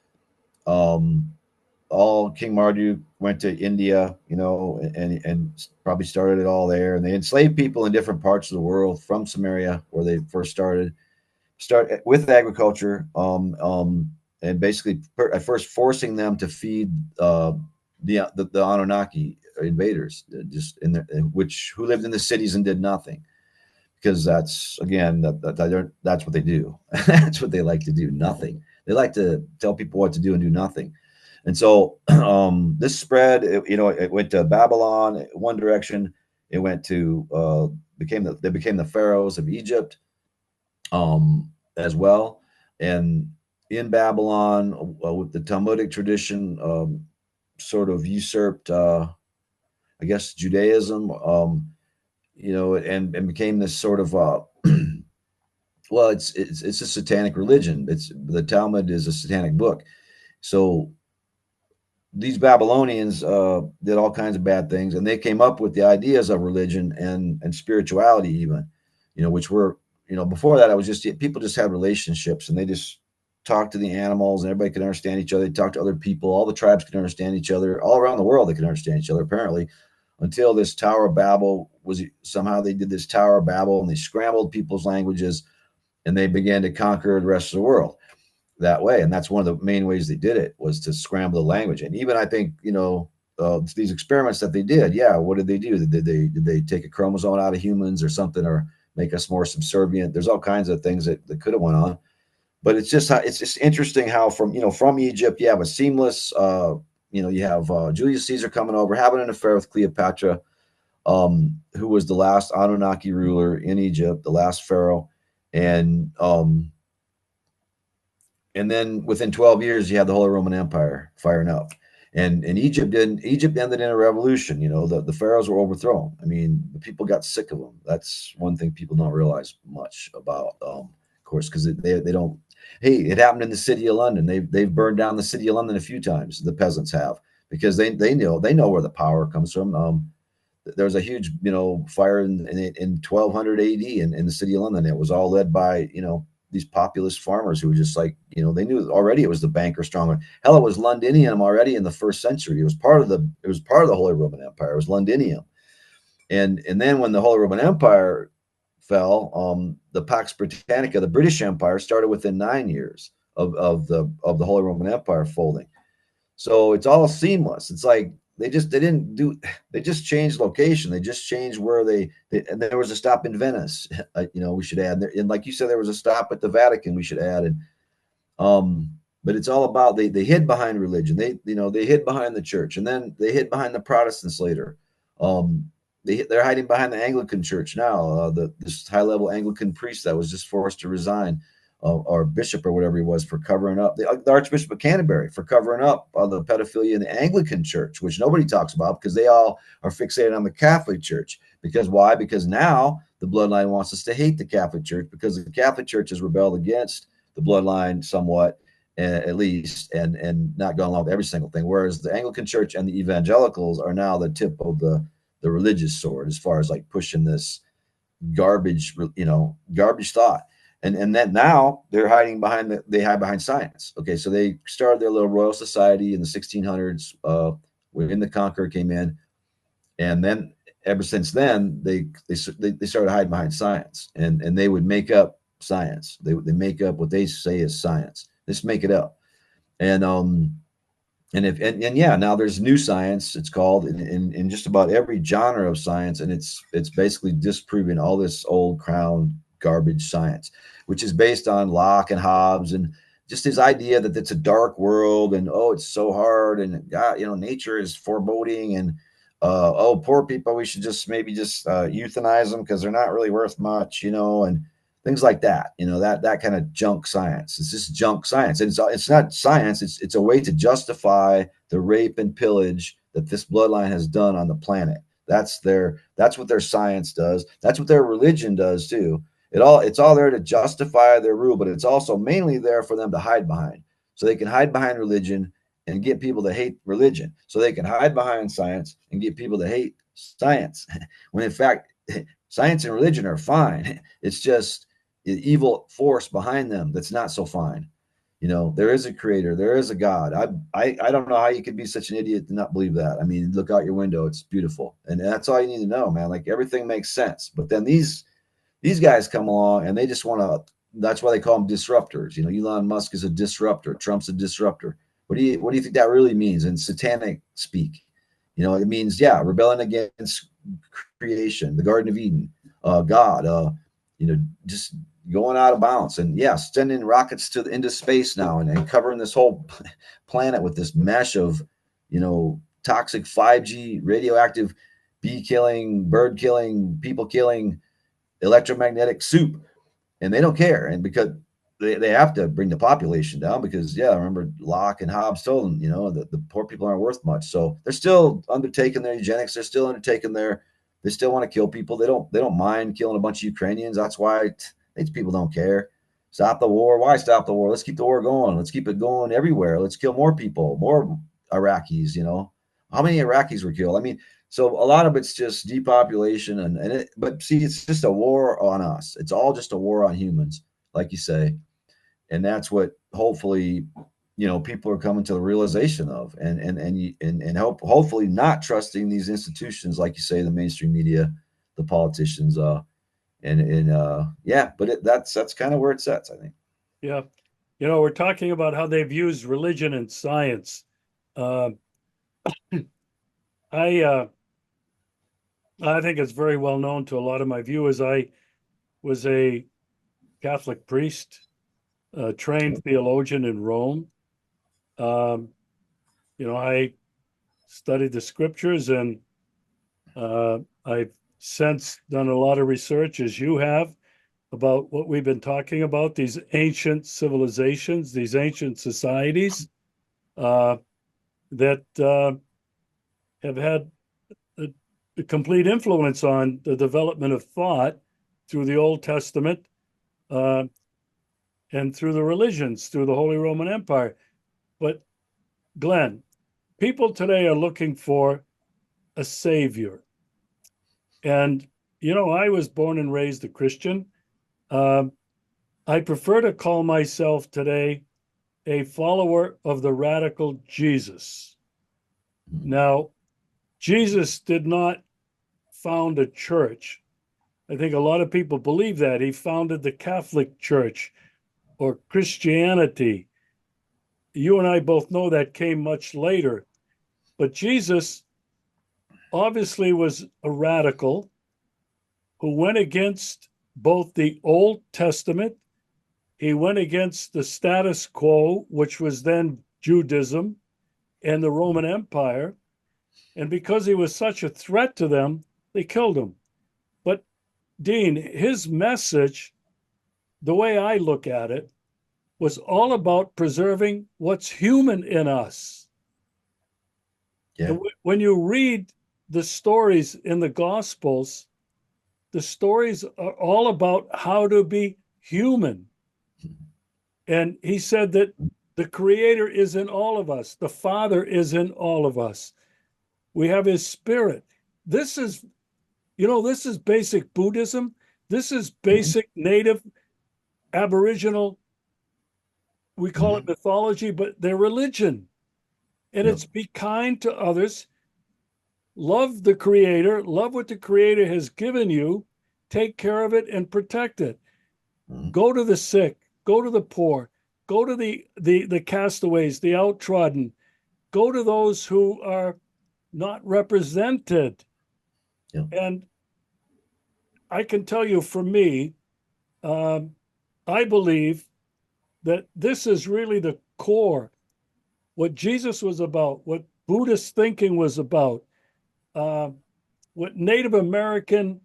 Um, all King Marduk went to India, and probably started it all there. And they enslaved people in different parts of the world from Samaria, where they first start with agriculture, and basically at first forcing them to feed the Anunnaki invaders, just who lived in the cities and did nothing, because that's again that's what they do. That's what they like to do. Nothing. They like to tell people what to do and do nothing. And so this spread. It went to Babylon one direction. It went to they became the pharaohs of Egypt as well. And in Babylon, with the Talmudic tradition, sort of usurped, I guess, Judaism, and became this sort of well, it's a satanic religion. It's the Talmud is a satanic book. So these Babylonians did all kinds of bad things, and they came up with the ideas of religion and spirituality, even, which were, before that, it was just people just had relationships, and they just talked to the animals, and everybody could understand each other. They talked to other people. All the tribes could understand each other. All around the world, they could understand each other, apparently, until this Tower of Babel was somehow they did this Tower of Babel, and they scrambled people's languages, and they began to conquer the rest of the world that way. And that's one of the main ways they did it, was to scramble the language. And even I think, these experiments that they did, yeah, what did they do? Did they take a chromosome out of humans or something, or make us more subservient? There's all kinds of things that could have went on. But it's just interesting how from Egypt you have a seamless, you have Julius Caesar coming over, having an affair with Cleopatra, who was the last Anunnaki ruler in Egypt, the last pharaoh. And then within 12 years, you have the Holy Roman Empire firing up. And Egypt ended in a revolution. The pharaohs were overthrown. I mean, the people got sick of them. That's one thing people don't realize much about, of course, because they don't. Hey, it happened in the city of London. They've burned down the city of London a few times. The peasants have, because they know where the power comes from. There was a huge fire in 1200 AD in the city of London. It was all led by these populist farmers who were just like, they knew already it was the banker strongman. Hell, it was Londinium already in the first century. It was part of the Holy Roman Empire. It was Londinium. And then when the Holy Roman Empire fell, the Pax Britannica, the British Empire, started within 9 years of the Holy Roman Empire folding. So it's all seamless. It's like they just changed location. They just changed where and there was a stop in Venice. We should add there. And like you said, there was a stop at the Vatican. We should add. And but it's all about they hid behind religion. They hid behind the church, and then they hid behind the Protestants later. They're hiding behind the Anglican Church now. This high level Anglican priest that was just forced to resign, or bishop or whatever he was, for covering up the Archbishop of Canterbury, for covering up the pedophilia in the Anglican Church, which nobody talks about because they all are fixated on the Catholic Church. Because why? Because now the bloodline wants us to hate the Catholic Church, because the Catholic Church has rebelled against the bloodline somewhat, at least, and not gone along with every single thing. Whereas the Anglican Church and the evangelicals are now the tip of the religious sword, as far as like pushing this garbage thought. And then now they hide behind science. Okay, so they started their little Royal Society in the 1600s, when the Conqueror came in, And then ever since then, they started hiding behind science, and they would make up science. They make up what they say is science. Just make it up. And and yeah, now there's new science, it's called, in just about every genre of science, and it's basically disproving all this old crown garbage science, which is based on Locke and Hobbes, and just his idea that it's a dark world, and oh, it's so hard, and God, nature is foreboding, and oh, poor people, we should just maybe just euthanize them because they're not really worth much, and things like that. That kind of junk science. It's just junk science, and it's not science. It's a way to justify the rape and pillage that this bloodline has done on the planet. That's what their science does. That's what their religion does too. It's all there to justify their rule, but it's also mainly there for them to hide behind. So they can hide behind religion and get people to hate religion. So they can hide behind science and get people to hate science. When in fact, science and religion are fine. It's just the evil force behind them that's not so fine. There is a creator, there is a God. I don't know how you could be such an idiot to not believe that. I mean, look out your window, it's beautiful. And that's all you need to know, man. Like, everything makes sense. But then these guys come along and they just want to, that's why they call them disruptors. Elon Musk is a disruptor, Trump's a disruptor. What do you think that really means in satanic speak? It means, yeah, rebelling against creation, the Garden of Eden, God, just going out of bounds, and yeah, sending rockets into space now, and covering this whole planet with this mesh of, toxic 5G radioactive bee killing, bird killing, people killing, electromagnetic soup, and they don't care. And because they have to bring the population down, because yeah, remember Locke and Hobbes told them, that the poor people aren't worth much. So they're still undertaking their eugenics. They're still undertaking they still want to kill people. They don't mind killing a bunch of Ukrainians. That's why these people don't care. Stop the war. Why stop the war? Let's keep the war going. Let's keep it going everywhere. Let's kill more people, more Iraqis. How many Iraqis were killed? I mean, so a lot of it's just depopulation, but see, it's just a war on us. It's all just a war on humans, like you say. And that's what hopefully, people are coming to the realization of, and hopefully not trusting these institutions, like you say, the mainstream media, the politicians, yeah, but that's kind of where it sets, I think. Yeah. We're talking about how they've used religion and science. Uh, I I think it's very well known to a lot of my viewers. I was a Catholic priest, a trained theologian in Rome. Um, I studied the scriptures, and I've since done a lot of research, as you have, about what we've been talking about, these ancient civilizations, these ancient societies uh, that have had a complete influence on the development of thought through the Old Testament uh, and through the religions, through the Holy Roman Empire. But Glenn, people today are looking for a savior. And, I was born and raised a Christian. Um, I prefer to call myself today a follower of the radical Jesus. Now, Jesus did not found a church. I think a lot of people believe that. He founded the Catholic Church or Christianity. You and I both know that came much later. But Jesus obviously was a radical who went against both the Old Testament, he went against the status quo, which was then Judaism and the Roman Empire. And because he was such a threat to them, they killed him. But Dean, his message, the way I look at it, was all about preserving what's human in us. Yeah. And when you read the stories in the Gospels, the stories are all about how to be human. And he said that the Creator is in all of us, the Father is in all of us. We have His Spirit. This is, this is basic Buddhism. This is basic native Aboriginal, we call it mythology, but their religion. And Yep. it's be kind to others, love the Creator, love what the Creator has given you, take care of it and protect it. Go to the sick, go to the poor, go to the castaways, the outtrodden, go to those who are not represented. Yeah. And I can tell you, for me, I believe that this is really the core, what Jesus was about, what Buddhist thinking was about, what Native American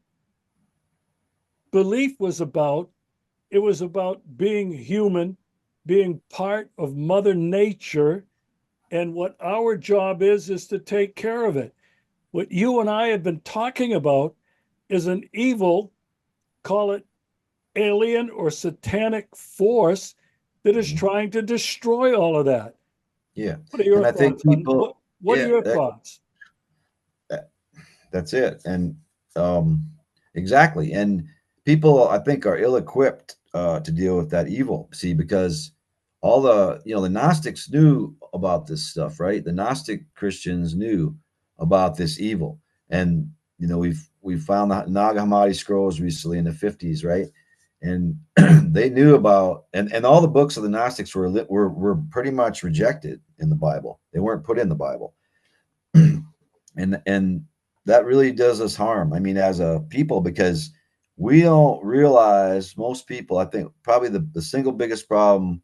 belief was about. It was about being human, being part of Mother Nature, and what our job is to take care of it. What you and I have been talking about is an evil, call it alien or satanic force, that is trying to destroy all of that. Yeah. What are your And I think thoughts on people, what are yeah, your thoughts? that's it. And exactly. And people, I think, are ill-equipped to deal with that evil. See, because all the Gnostics knew about this stuff, right? The Gnostic Christians knew about this evil, and we've found the Nag Hammadi scrolls recently in the 50s, right? And they knew about, and all the books of the Gnostics were pretty much rejected in the Bible. They weren't put in the Bible, and that really does us harm. I mean, as a people, because we don't realize, most people, I think, probably the single biggest problem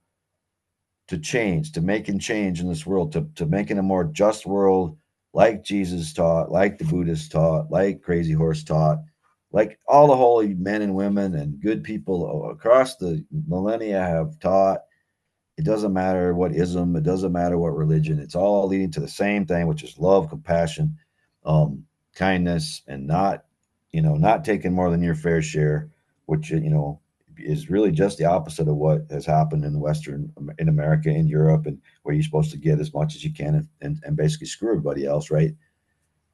to making change in this world, to making a more just world, like Jesus taught, like the Buddhists taught, like Crazy Horse taught, like all the holy men and women and good people across the millennia have taught. It doesn't matter what ism, it doesn't matter what religion, it's all leading to the same thing, which is love, compassion, kindness, and not taking more than your fair share, which is really just the opposite of what has happened in America, in Europe, and where you're supposed to get as much as you can and basically screw everybody else, right?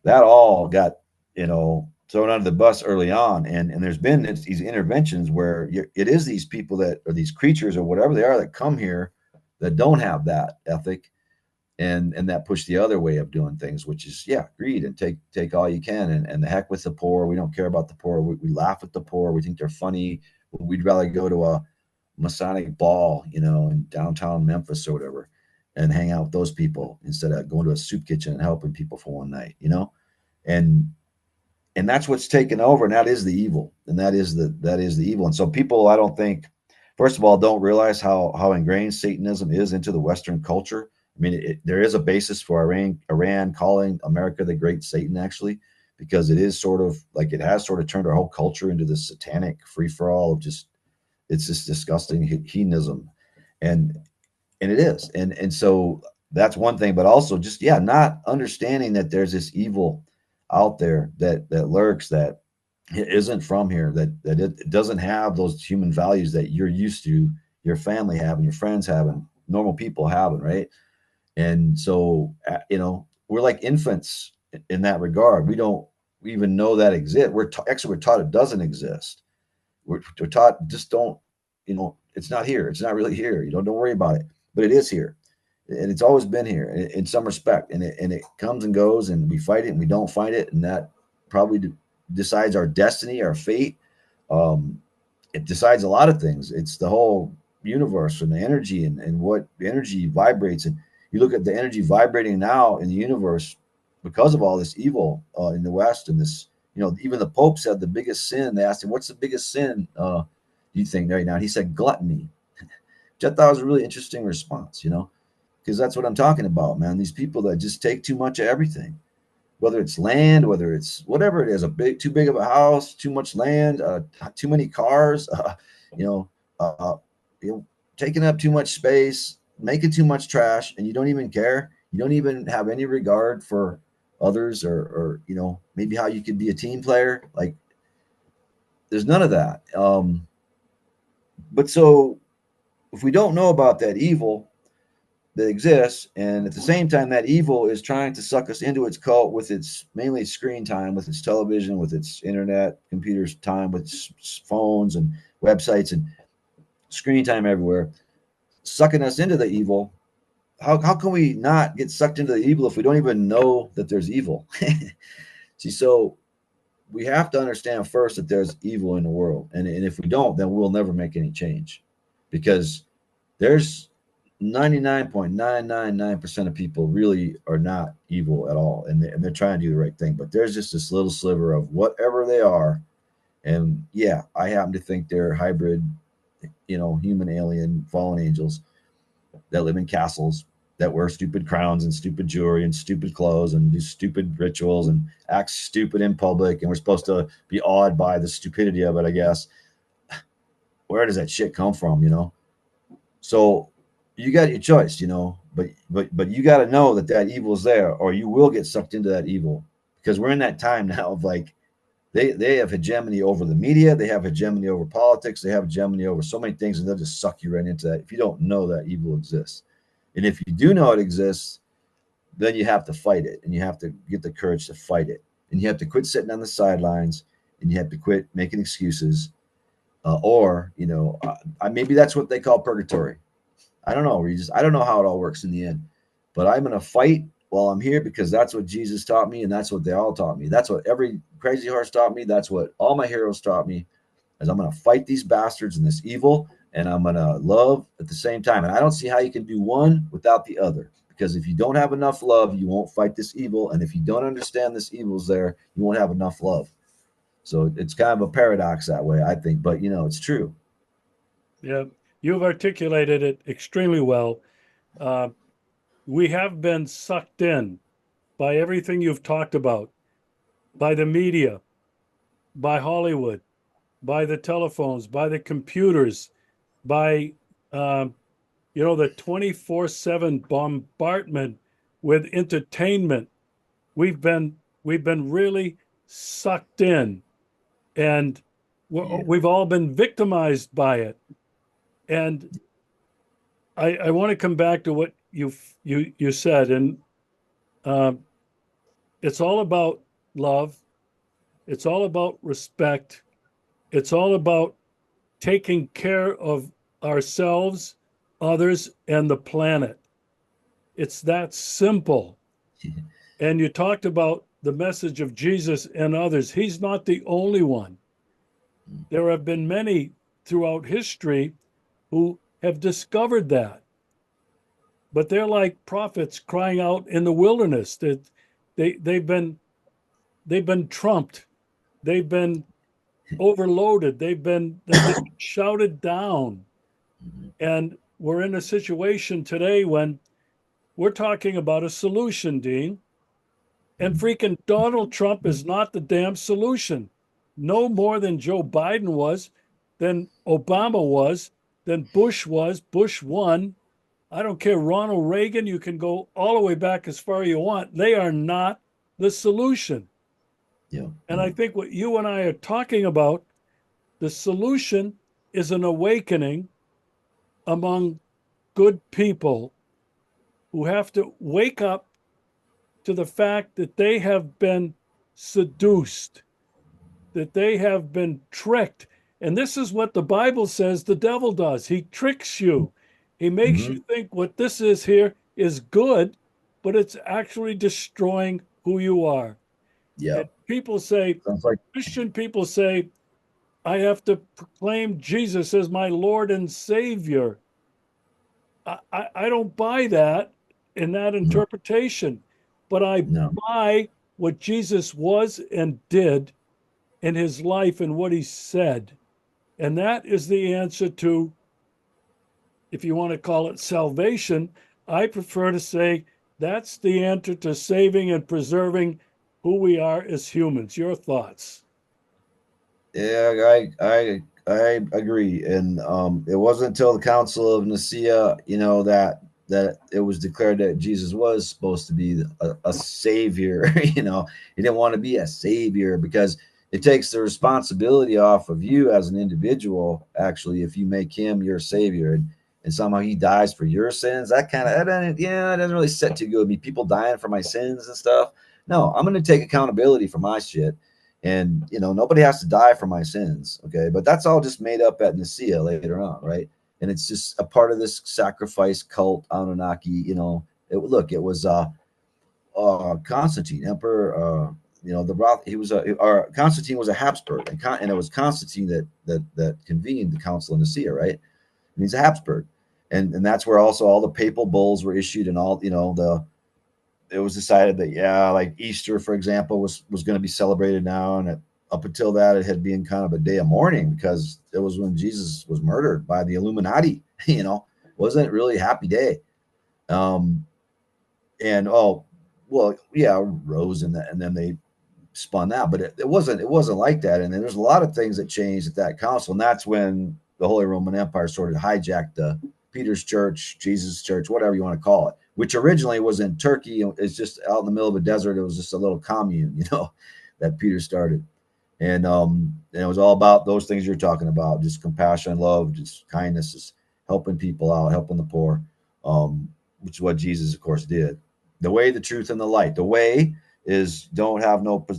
That all got thrown under the bus early on, and there's been these interventions where it is these people that, or these creatures or whatever they are, that come here that don't have that ethic, and that push the other way of doing things, which is greed and take all you can, and the heck with the poor. We don't care about the poor. We laugh at the poor. We think they're funny. We'd rather go to a Masonic ball, in downtown Memphis or whatever, and hang out with those people instead of going to a soup kitchen and helping people for one night, and that's what's taken over, and that is the evil, and that is the evil. And so people, I don't think, first of all, don't realize how ingrained Satanism is into the Western culture. I mean, there is a basis for Iran calling America the Great Satan, actually, because it is sort of like, it has sort of turned our whole culture into this satanic free for all of it's just disgusting hedonism, and it is, and so that's one thing. But also, just not understanding that there's this evil out there that lurks, that isn't from here, that it doesn't have those human values that you're used to, your family having, your friends having, normal people having, right? And so we're like infants in that regard. We don't even know that exists. We're taught it doesn't exist. We're taught, just don't, it's not here. It's not really here. Don't worry about it. But it is here, and it's always been here in some respect. And it comes and goes, and we fight it and we don't fight it, and that probably decides our destiny, our fate. It decides a lot of things. It's the whole universe and the energy, and what energy vibrates. And you look at the energy vibrating now in the universe because of all this evil in the West, and this, even the Pope said the biggest sin. They asked him, "What's the biggest sin you think right now?" And he said, "Gluttony," which I thought was a really interesting response. Because that's what I'm talking about, man. These people that just take too much of everything, whether it's land, whether it's whatever it is, too big of a house, too much land, too many cars, you know, uh, taking up too much space, making too much trash, and you don't even care. You don't even have any regard for others, or maybe how you could be a team player. Like, there's none of that. But so if we don't know about that evil that exists, and at the same time that evil is trying to suck us into its cult with its mainly screen time, with its television, with its internet, computers time, with its phones and websites and screen time everywhere, sucking us into the evil, how can we not get sucked into the evil if we don't even know that there's evil? See, so we have to understand first that there's evil in the world. And if we don't, then we'll never make any change, because there's 99.999% of people really are not evil at all. And they're trying to do the right thing. But there's just this little sliver of whatever they are. And yeah, I happen to think they're hybrid, human, alien, fallen angels that live in castles, that wear stupid crowns and stupid jewelry and stupid clothes and do stupid rituals and act stupid in public. And we're supposed to be awed by the stupidity of it, I guess. Where does that shit come from? So you got your choice, but you got to know that evil is there, or you will get sucked into that evil, because we're in that time now of like, they have hegemony over the media, they have hegemony over politics, they have hegemony over so many things, and they'll just suck you right into that if you don't know that evil exists. And if you do know it exists, then you have to fight it, and you have to get the courage to fight it, and you have to quit sitting on the sidelines, and you have to quit making excuses, or maybe that's what they call purgatory. I don't know, Regis. I don't know how it all works in the end, but I'm going to fight while I'm here, because that's what Jesus taught me, and that's what they all taught me. That's what every crazy horse taught me. That's what all my heroes taught me, is I'm going to fight these bastards and this evil, and I'm going to love at the same time. And I don't see how you can do one without the other, because if you don't have enough love, you won't fight this evil. And if you don't understand this evil's there, you won't have enough love. So it's kind of a paradox that way, I think, but it's true. Yeah, you've articulated it extremely well. Uh, we have been sucked in by everything you've talked about, by the media, by Hollywood, by the telephones, by the computers, by the 24/7 bombardment with entertainment. We've been really sucked in, and we've all been victimized by it. And I want to come back to what you said, and um, it's all about love. It's all about respect. It's all about taking care of ourselves, others, and the planet. It's that simple. And you talked about the message of Jesus and others. He's not the only one. There have been many throughout history who have discovered that. But they're like prophets crying out in the wilderness. That they've been trumped. They've been overloaded. They've been shouted down. And we're in a situation today when we're talking about a solution, Dean. And freaking Donald Trump is not the damn solution. No more than Joe Biden was, than Obama was, than Bush was. Bush won. I don't care. Ronald Reagan, you can go all the way back as far as you want. They are not the solution. Yeah. And I think what you and I are talking about, the solution is an awakening among good people who have to wake up to the fact that they have been seduced, that they have been tricked. And this is what the Bible says the devil does. He tricks you. He makes you think what this is here is good, but it's actually destroying who you are. Yeah. And people say, Sounds like Christian people say, I have to proclaim Jesus as my Lord and Savior. I don't buy that in that no, interpretation, but I no. buy what Jesus was and did in his life and what he said. And that is the answer to, if you want to call it salvation, I prefer to say that's the answer to saving and preserving who we are as humans. Your thoughts? Yeah, I agree. And it wasn't until the Council of Nicaea, that it was declared that Jesus was supposed to be a savior. He didn't want to be a savior, because it takes the responsibility off of you as an individual. Actually, if you make him your savior, and somehow he dies for your sins, that doesn't really set too good with me. People dying for my sins and stuff. No, I'm going to take accountability for my shit. And nobody has to die for my sins, okay? But that's all just made up at Nicaea later on, right? and it's just a part of this sacrifice cult, Anunnaki. Look, it was Constantine, Emperor. The Roth. He was Constantine was a Habsburg, and it was Constantine that convened the Council of Nicaea, right? And he's a Habsburg, and that's where also all the papal bulls were issued, and all it was decided that like Easter, for example, was going to be celebrated now, and up until that, it had been kind of a day of mourning because it was when Jesus was murdered by the Illuminati. Wasn't really a happy day. And Rose, and then they spun that, but it wasn't like that. And then there's a lot of things that changed at that council, and that's when the Holy Roman Empire sort of hijacked the Peter's Church, Jesus Church, whatever you want to call it, which originally was in Turkey. It's just out in the middle of a desert. It was just a little commune, that Peter started. And it was all about those things you're talking about, just compassion, love, just kindness, just helping people out, helping the poor, which is what Jesus, of course, did. The way, the truth, and the light. The way is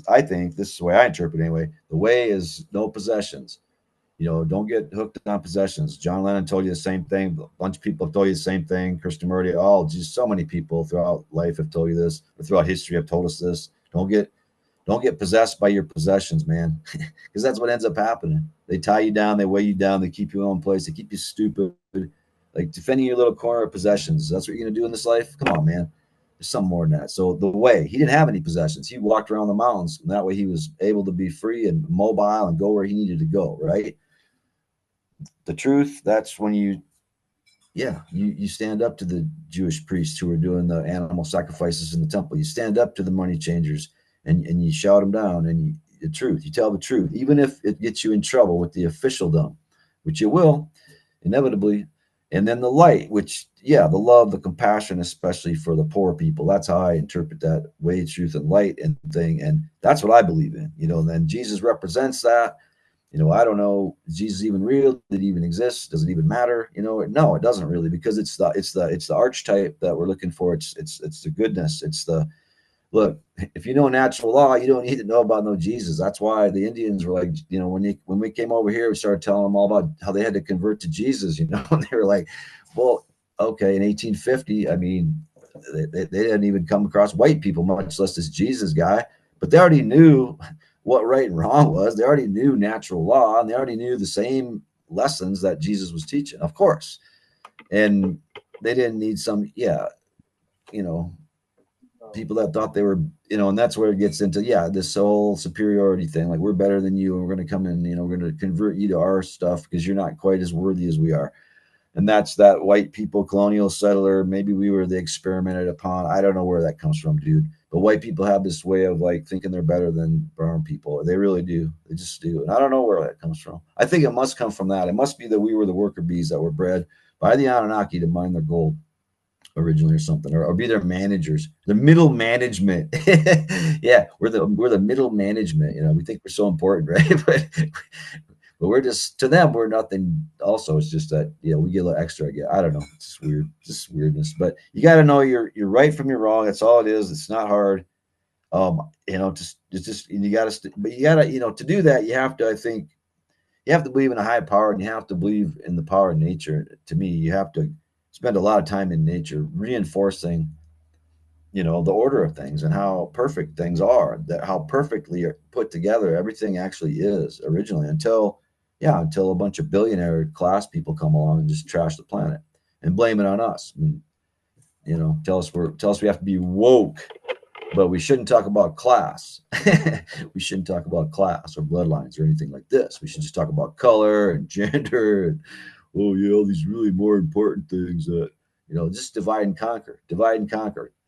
I think this is the way I interpret it anyway. The way is no possessions. Don't get hooked on possessions. John Lennon told you the same thing. A bunch of people have told you the same thing. Krishnamurti, so many people throughout life have told you this, or throughout history have told us this. Don't get possessed by your possessions, man, because that's what ends up happening. They tie you down, they weigh you down, they keep you in one place, they keep you stupid, like defending your little corner of possessions. That's what you're going to do in this life? Come on, man. There's something more than that. So the way, he didn't have any possessions. He walked around the mountains, and that way he was able to be free and mobile and go where he needed to go, right? The truth, that's when you stand up to the Jewish priests who are doing the animal sacrifices in the temple. You stand up to the money changers, and you shout them down, and the truth, you tell the truth, even if it gets you in trouble with the officialdom, which you will inevitably. And then the light, which, the love, the compassion, especially for the poor people. That's how I interpret that way, truth, and light and thing. And that's what I believe in, and then Jesus represents that. I don't know, is Jesus even real? Did he even exist? Does it even matter? No, it doesn't really, because it's the archetype that we're looking for. It's the goodness. It's the, look, if you know natural law, you don't need to know about no Jesus. That's why the Indians were like, when we came over here, we started telling them all about how they had to convert to Jesus, and they were like, well, okay, in 1850, I mean, they didn't even come across white people, much less this Jesus guy, but they already knew what right and wrong was. They already knew natural law, and they already knew the same lessons that Jesus was teaching, of course. And they didn't need some, people that thought they were, and that's where it gets into, this whole superiority thing. Like, we're better than you, and we're going to come in, we're going to convert you to our stuff because you're not quite as worthy as we are. And that's that white people, colonial settler. Maybe we were the experimented upon. I don't know where that comes from, dude. But white people have this way of like thinking they're better than brown people. They really do. They just do. And I don't know where that comes from. I think it must come from that. It must be that we were the worker bees that were bred by the Anunnaki to mine their gold originally, or something, or be their managers, the middle management. We're the middle management. We think we're so important, right? But we're just, to them, we're nothing. Also, it's just that, we get a little extra. I don't know. It's just weird, just weirdness. But you got to know you're right from your wrong. That's all it is. It's not hard. You got to, but you got to, to do that, you have to, I think, you have to believe in a high power, and you have to believe in the power of nature. To me, you have to spend a lot of time in nature, reinforcing, the order of things and how perfect things are, that how perfectly put together everything actually is originally, until a bunch of billionaire class people come along and just trash the planet and blame it on us. Tell us we have to be woke, but we shouldn't talk about class. We shouldn't talk about class or bloodlines or anything like this. We should just talk about color and gender and, all these really more important things that, just divide and conquer,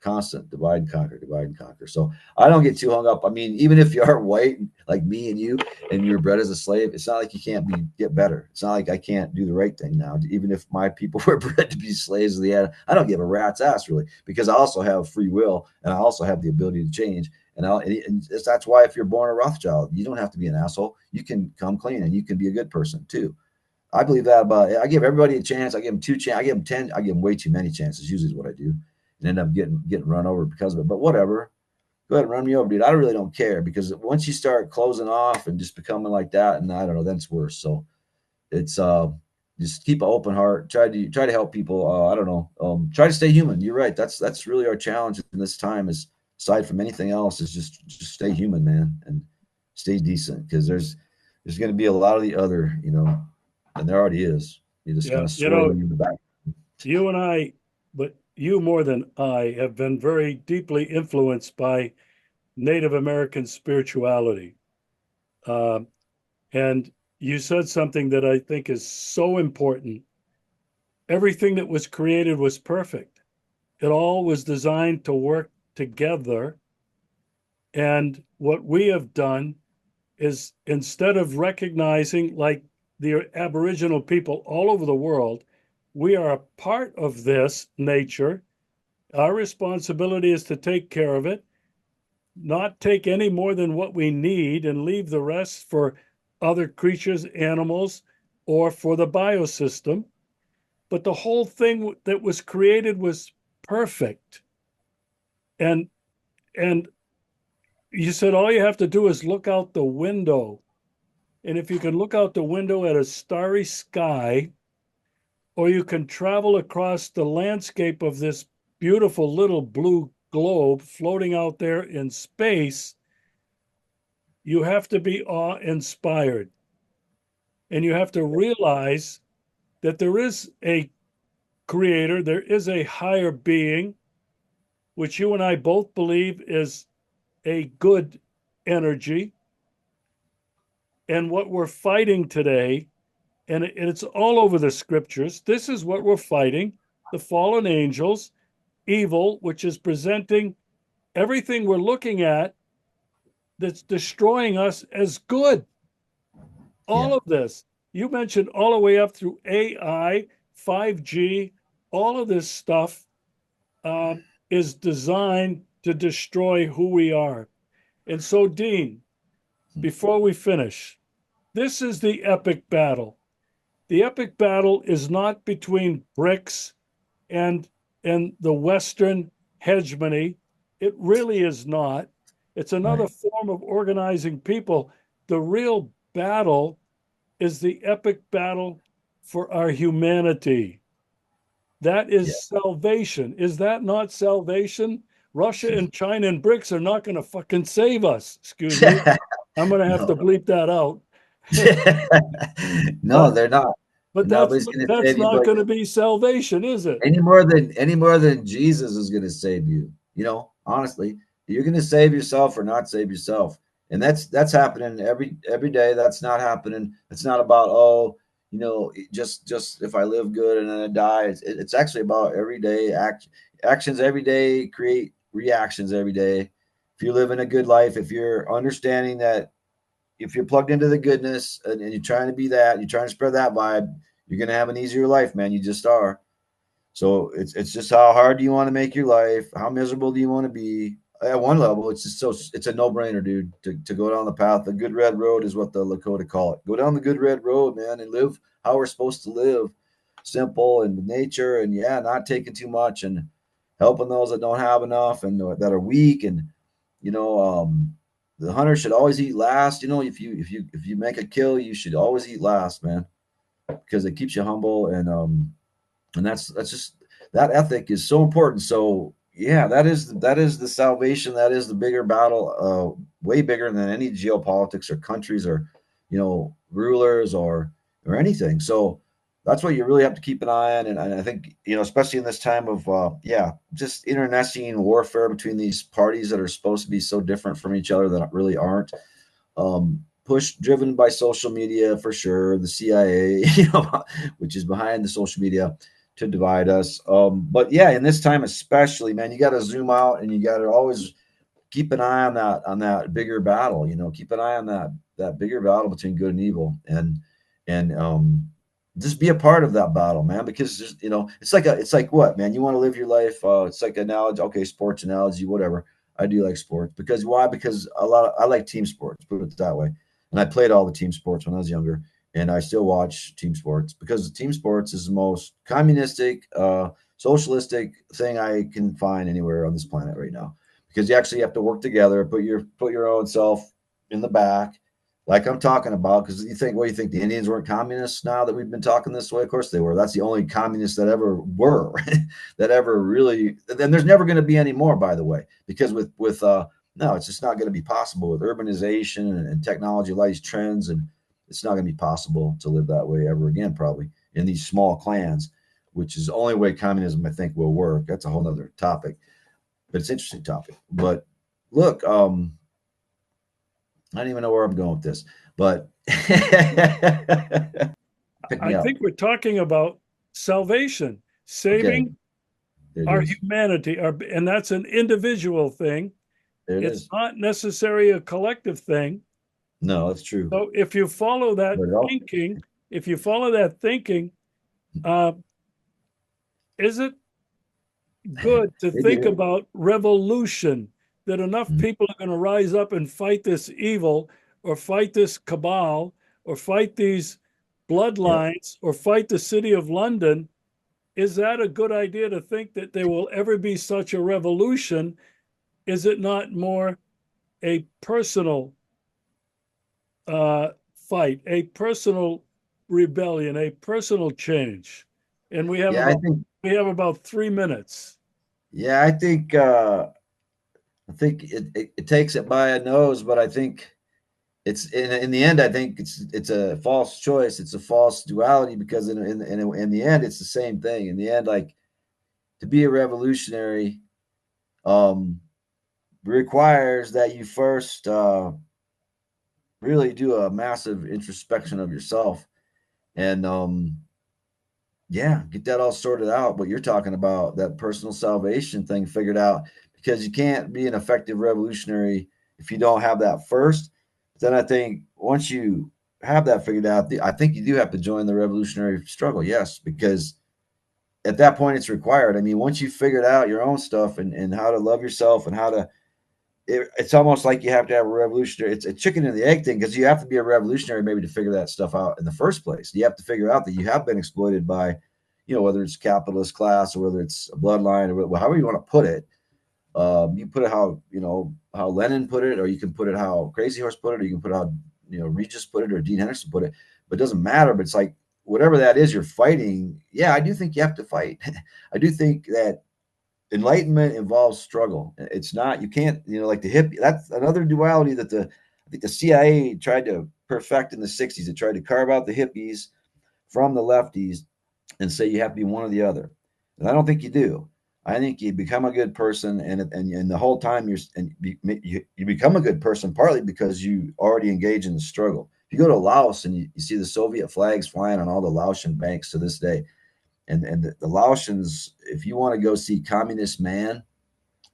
constant divide and conquer. So I don't get too hung up. I mean, even if you are white, like me and you, and you're bred as a slave, it's not like you can't get better. It's not like I can't do the right thing now, even if my people were bred to be slaves of the animal. I don't give a rat's ass, really, because I also have free will, and I also have the ability to change. And that's why, if you're born a Rothschild, you don't have to be an asshole. You can come clean, and you can be a good person too. I believe that about. I give everybody a chance. I give them 2 chances. I give them 10. I give them way too many chances. Usually is what I do, and end up getting run over because of it. But whatever. Go ahead and run me over, dude. I really don't care, because once you start closing off and just becoming like that, and I don't know, then it's worse. So it's just keep an open heart. Try to help people. I don't know. Try to stay human. You're right. That's really our challenge in this time. Is aside from anything else, is just stay human, man, and stay decent. Because there's going to be a lot of the other, and there already is. You're just Yeah, kind of swirling in the back. you and I, but you more than I, have been very deeply influenced by Native American spirituality. Uh, and you said something that I think is so important. Everything that was created was perfect. It all was designed to work together. And what we have done is, instead of recognizing, like the Aboriginal people all over the world, we are a part of this nature. Our responsibility is to take care of it, not take any more than what we need, and leave the rest for other creatures, animals, or for the biosystem. But the whole thing that was created was perfect. And and you said all you have to do is look out the window. And if you can look out the window at a starry sky, or you can travel across the landscape of this beautiful little blue globe floating out there in space, you have to be awe-inspired. And you have to realize that there is a creator, there is a higher being, which you and I both believe is a good energy. And what we're fighting today, and it's all over the scriptures, this is what we're fighting: the fallen angels, evil, which is presenting everything we're looking at that's destroying us as good. Yeah, All of this, you mentioned all the way up through AI, 5G, all of this stuff uh, is designed to destroy who we are. And so, Dean, before we finish, this is the epic battle. The epic battle is not between BRICS and the Western hegemony. It really is not. It's another right. form of organizing people. The real battle is the epic battle for our humanity. That Yeah. is salvation. Is that not salvation? Russia and China and BRICS are not going to fucking save us. Excuse me. I'm going to have No. to bleep that out. No, but they're not. but Nobody's going to that's save you, not but going to be salvation, is it? any more than Jesus is going to save you. Honestly, you're going to save yourself or not save yourself, and that's happening every day. That's not happening. It's not about just if I live good and then I die. It's actually about everyday actions every day create reactions every day. If you're living a good life, if you're understanding that, if you're plugged into the goodness and you're trying to be that, you're trying to spread that vibe, you're going to have an easier life, man. You just are. So it's just how hard do you want to make your life? How miserable do you want to be? At one level, it's just it's a no brainer, dude, to go down the path. The good red road is what the Lakota call it. Go down the good red road, man, and live how we're supposed to live, simple and with nature, and yeah, not taking too much and helping those that don't have enough and that are weak. And you know, the hunter should always eat last. If you make a kill, you should always eat last, man, because it keeps you humble. And that's just, that ethic is so important. So yeah, that is the salvation. That is the bigger battle, way bigger than any geopolitics or countries or rulers or anything. So that's what you really have to keep an eye on. And I think especially in this time of just internecine warfare between these parties that are supposed to be so different from each other that really aren't. Driven by social media for sure, the CIA, which is behind the social media to divide us. But yeah, in this time especially, man, you got to zoom out and you got to always keep an eye on that bigger battle. Keep an eye on that bigger battle between good and evil, and just be a part of that battle, man. Because it's like what, man? You want to live your life. It's like analogy, okay, sports analogy, whatever. I do like sports because why? Because I like team sports. Put it that way. And I played all the team sports when I was younger, and I still watch team sports because team sports is the most communistic, socialistic thing I can find anywhere on this planet right now. Because you actually have to work together, put your own self in the back, like I'm talking about, because you think, what do you think? The Indians weren't communists now that we've been talking this way? Of course they were. That's the only communists that ever were, that ever really, and there's never going to be any more, by the way, because no, it's just not going to be possible with urbanization and technology, all these trends, and it's not going to be possible to live that way ever again, probably in these small clans, which is the only way communism, I think, will work. That's a whole nother topic, but it's an interesting topic. But look, I don't even know where I'm going with this, but pick me I up. think we're talking about salvation, saving Okay, there it our is. humanity, and that's an individual thing. There it It's is. not necessarily a collective thing. No, that's true. So if you follow that But it also, thinking, if you follow that thinking, uh, is it good to maybe think it is. about revolution? That enough Mm, people are going to rise up and fight this evil, or fight this cabal, or fight these yeah. bloodlines, or fight the city of London. Is that a good idea to think that there will ever be such a revolution? Is it not more a personal fight, a personal rebellion, a personal change? And Yeah, we have about 3 minutes. yeah, I think it takes it by a nose, but I think it's in the end, I think it's a false choice. It's a false duality because in the end, it's the same thing. In the end, like to be a revolutionary, um, requires that you first really do a massive introspection of yourself and yeah, get that all sorted out. What you're talking about, that personal salvation thing figured out, because you can't be an effective revolutionary if you don't have that first. Then I think once you have that figured out, I think you do have to join the revolutionary struggle. Yes, because at that point it's required. I mean, once you figured out your own stuff and how to love yourself and how to, it's almost like you have to have a revolutionary. It's a chicken and the egg thing, because you have to be a revolutionary maybe to figure that stuff out in the first place. You have to figure out that you have been exploited by, whether it's capitalist class or whether it's a bloodline or however you want to put it. You put it how Lenin put it, or you can put it how Crazy Horse put it, or you can put it how Regis put it, or Dean Henderson put it. But it doesn't matter. But it's like whatever that is you're fighting. Yeah, I do think you have to fight. I do think that enlightenment involves struggle. It's not, you can't, like the hippie, that's another duality that I think the CIA tried to perfect in the 60s. It tried to carve out the hippies from the lefties and say you have to be one or the other. And I don't think you do. I think you become a good person, and the whole time you become a good person partly because you already engage in the struggle. If you go to Laos and you see the Soviet flags flying on all the Laotian banks to this day, and the Laotians, if you want to go see communist man,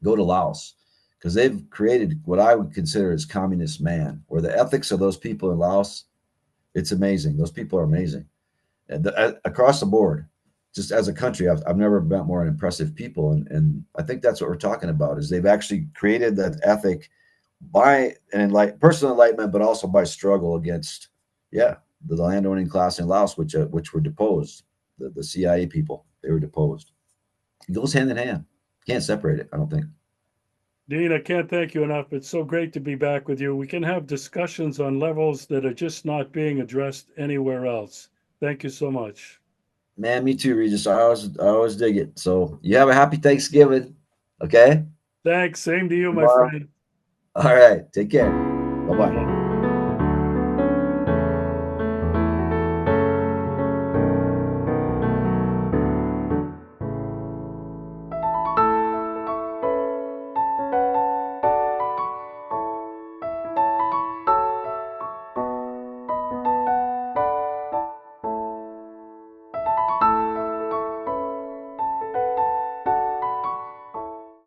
go to Laos, because they've created what I would consider as communist man, where the ethics of those people in Laos, it's amazing. Those people are amazing, and across the board. Just as a country, I've never met more impressive people, and I think that's what we're talking about. Is they've actually created that ethic by personal enlightenment, but also by struggle against, yeah, the landowning class in Laos, which were deposed. The CIA people, they were deposed. It goes hand in hand. Can't separate it, I don't think. Dean, I can't thank you enough. It's so great to be back with you. We can have discussions on levels that are just not being addressed anywhere else. Thank you so much. Man, me too, Regis. I always dig it. So you have a happy Thanksgiving. Okay. Thanks. Same to you, my Tomorrow. friend. All right. Take care. Bye bye.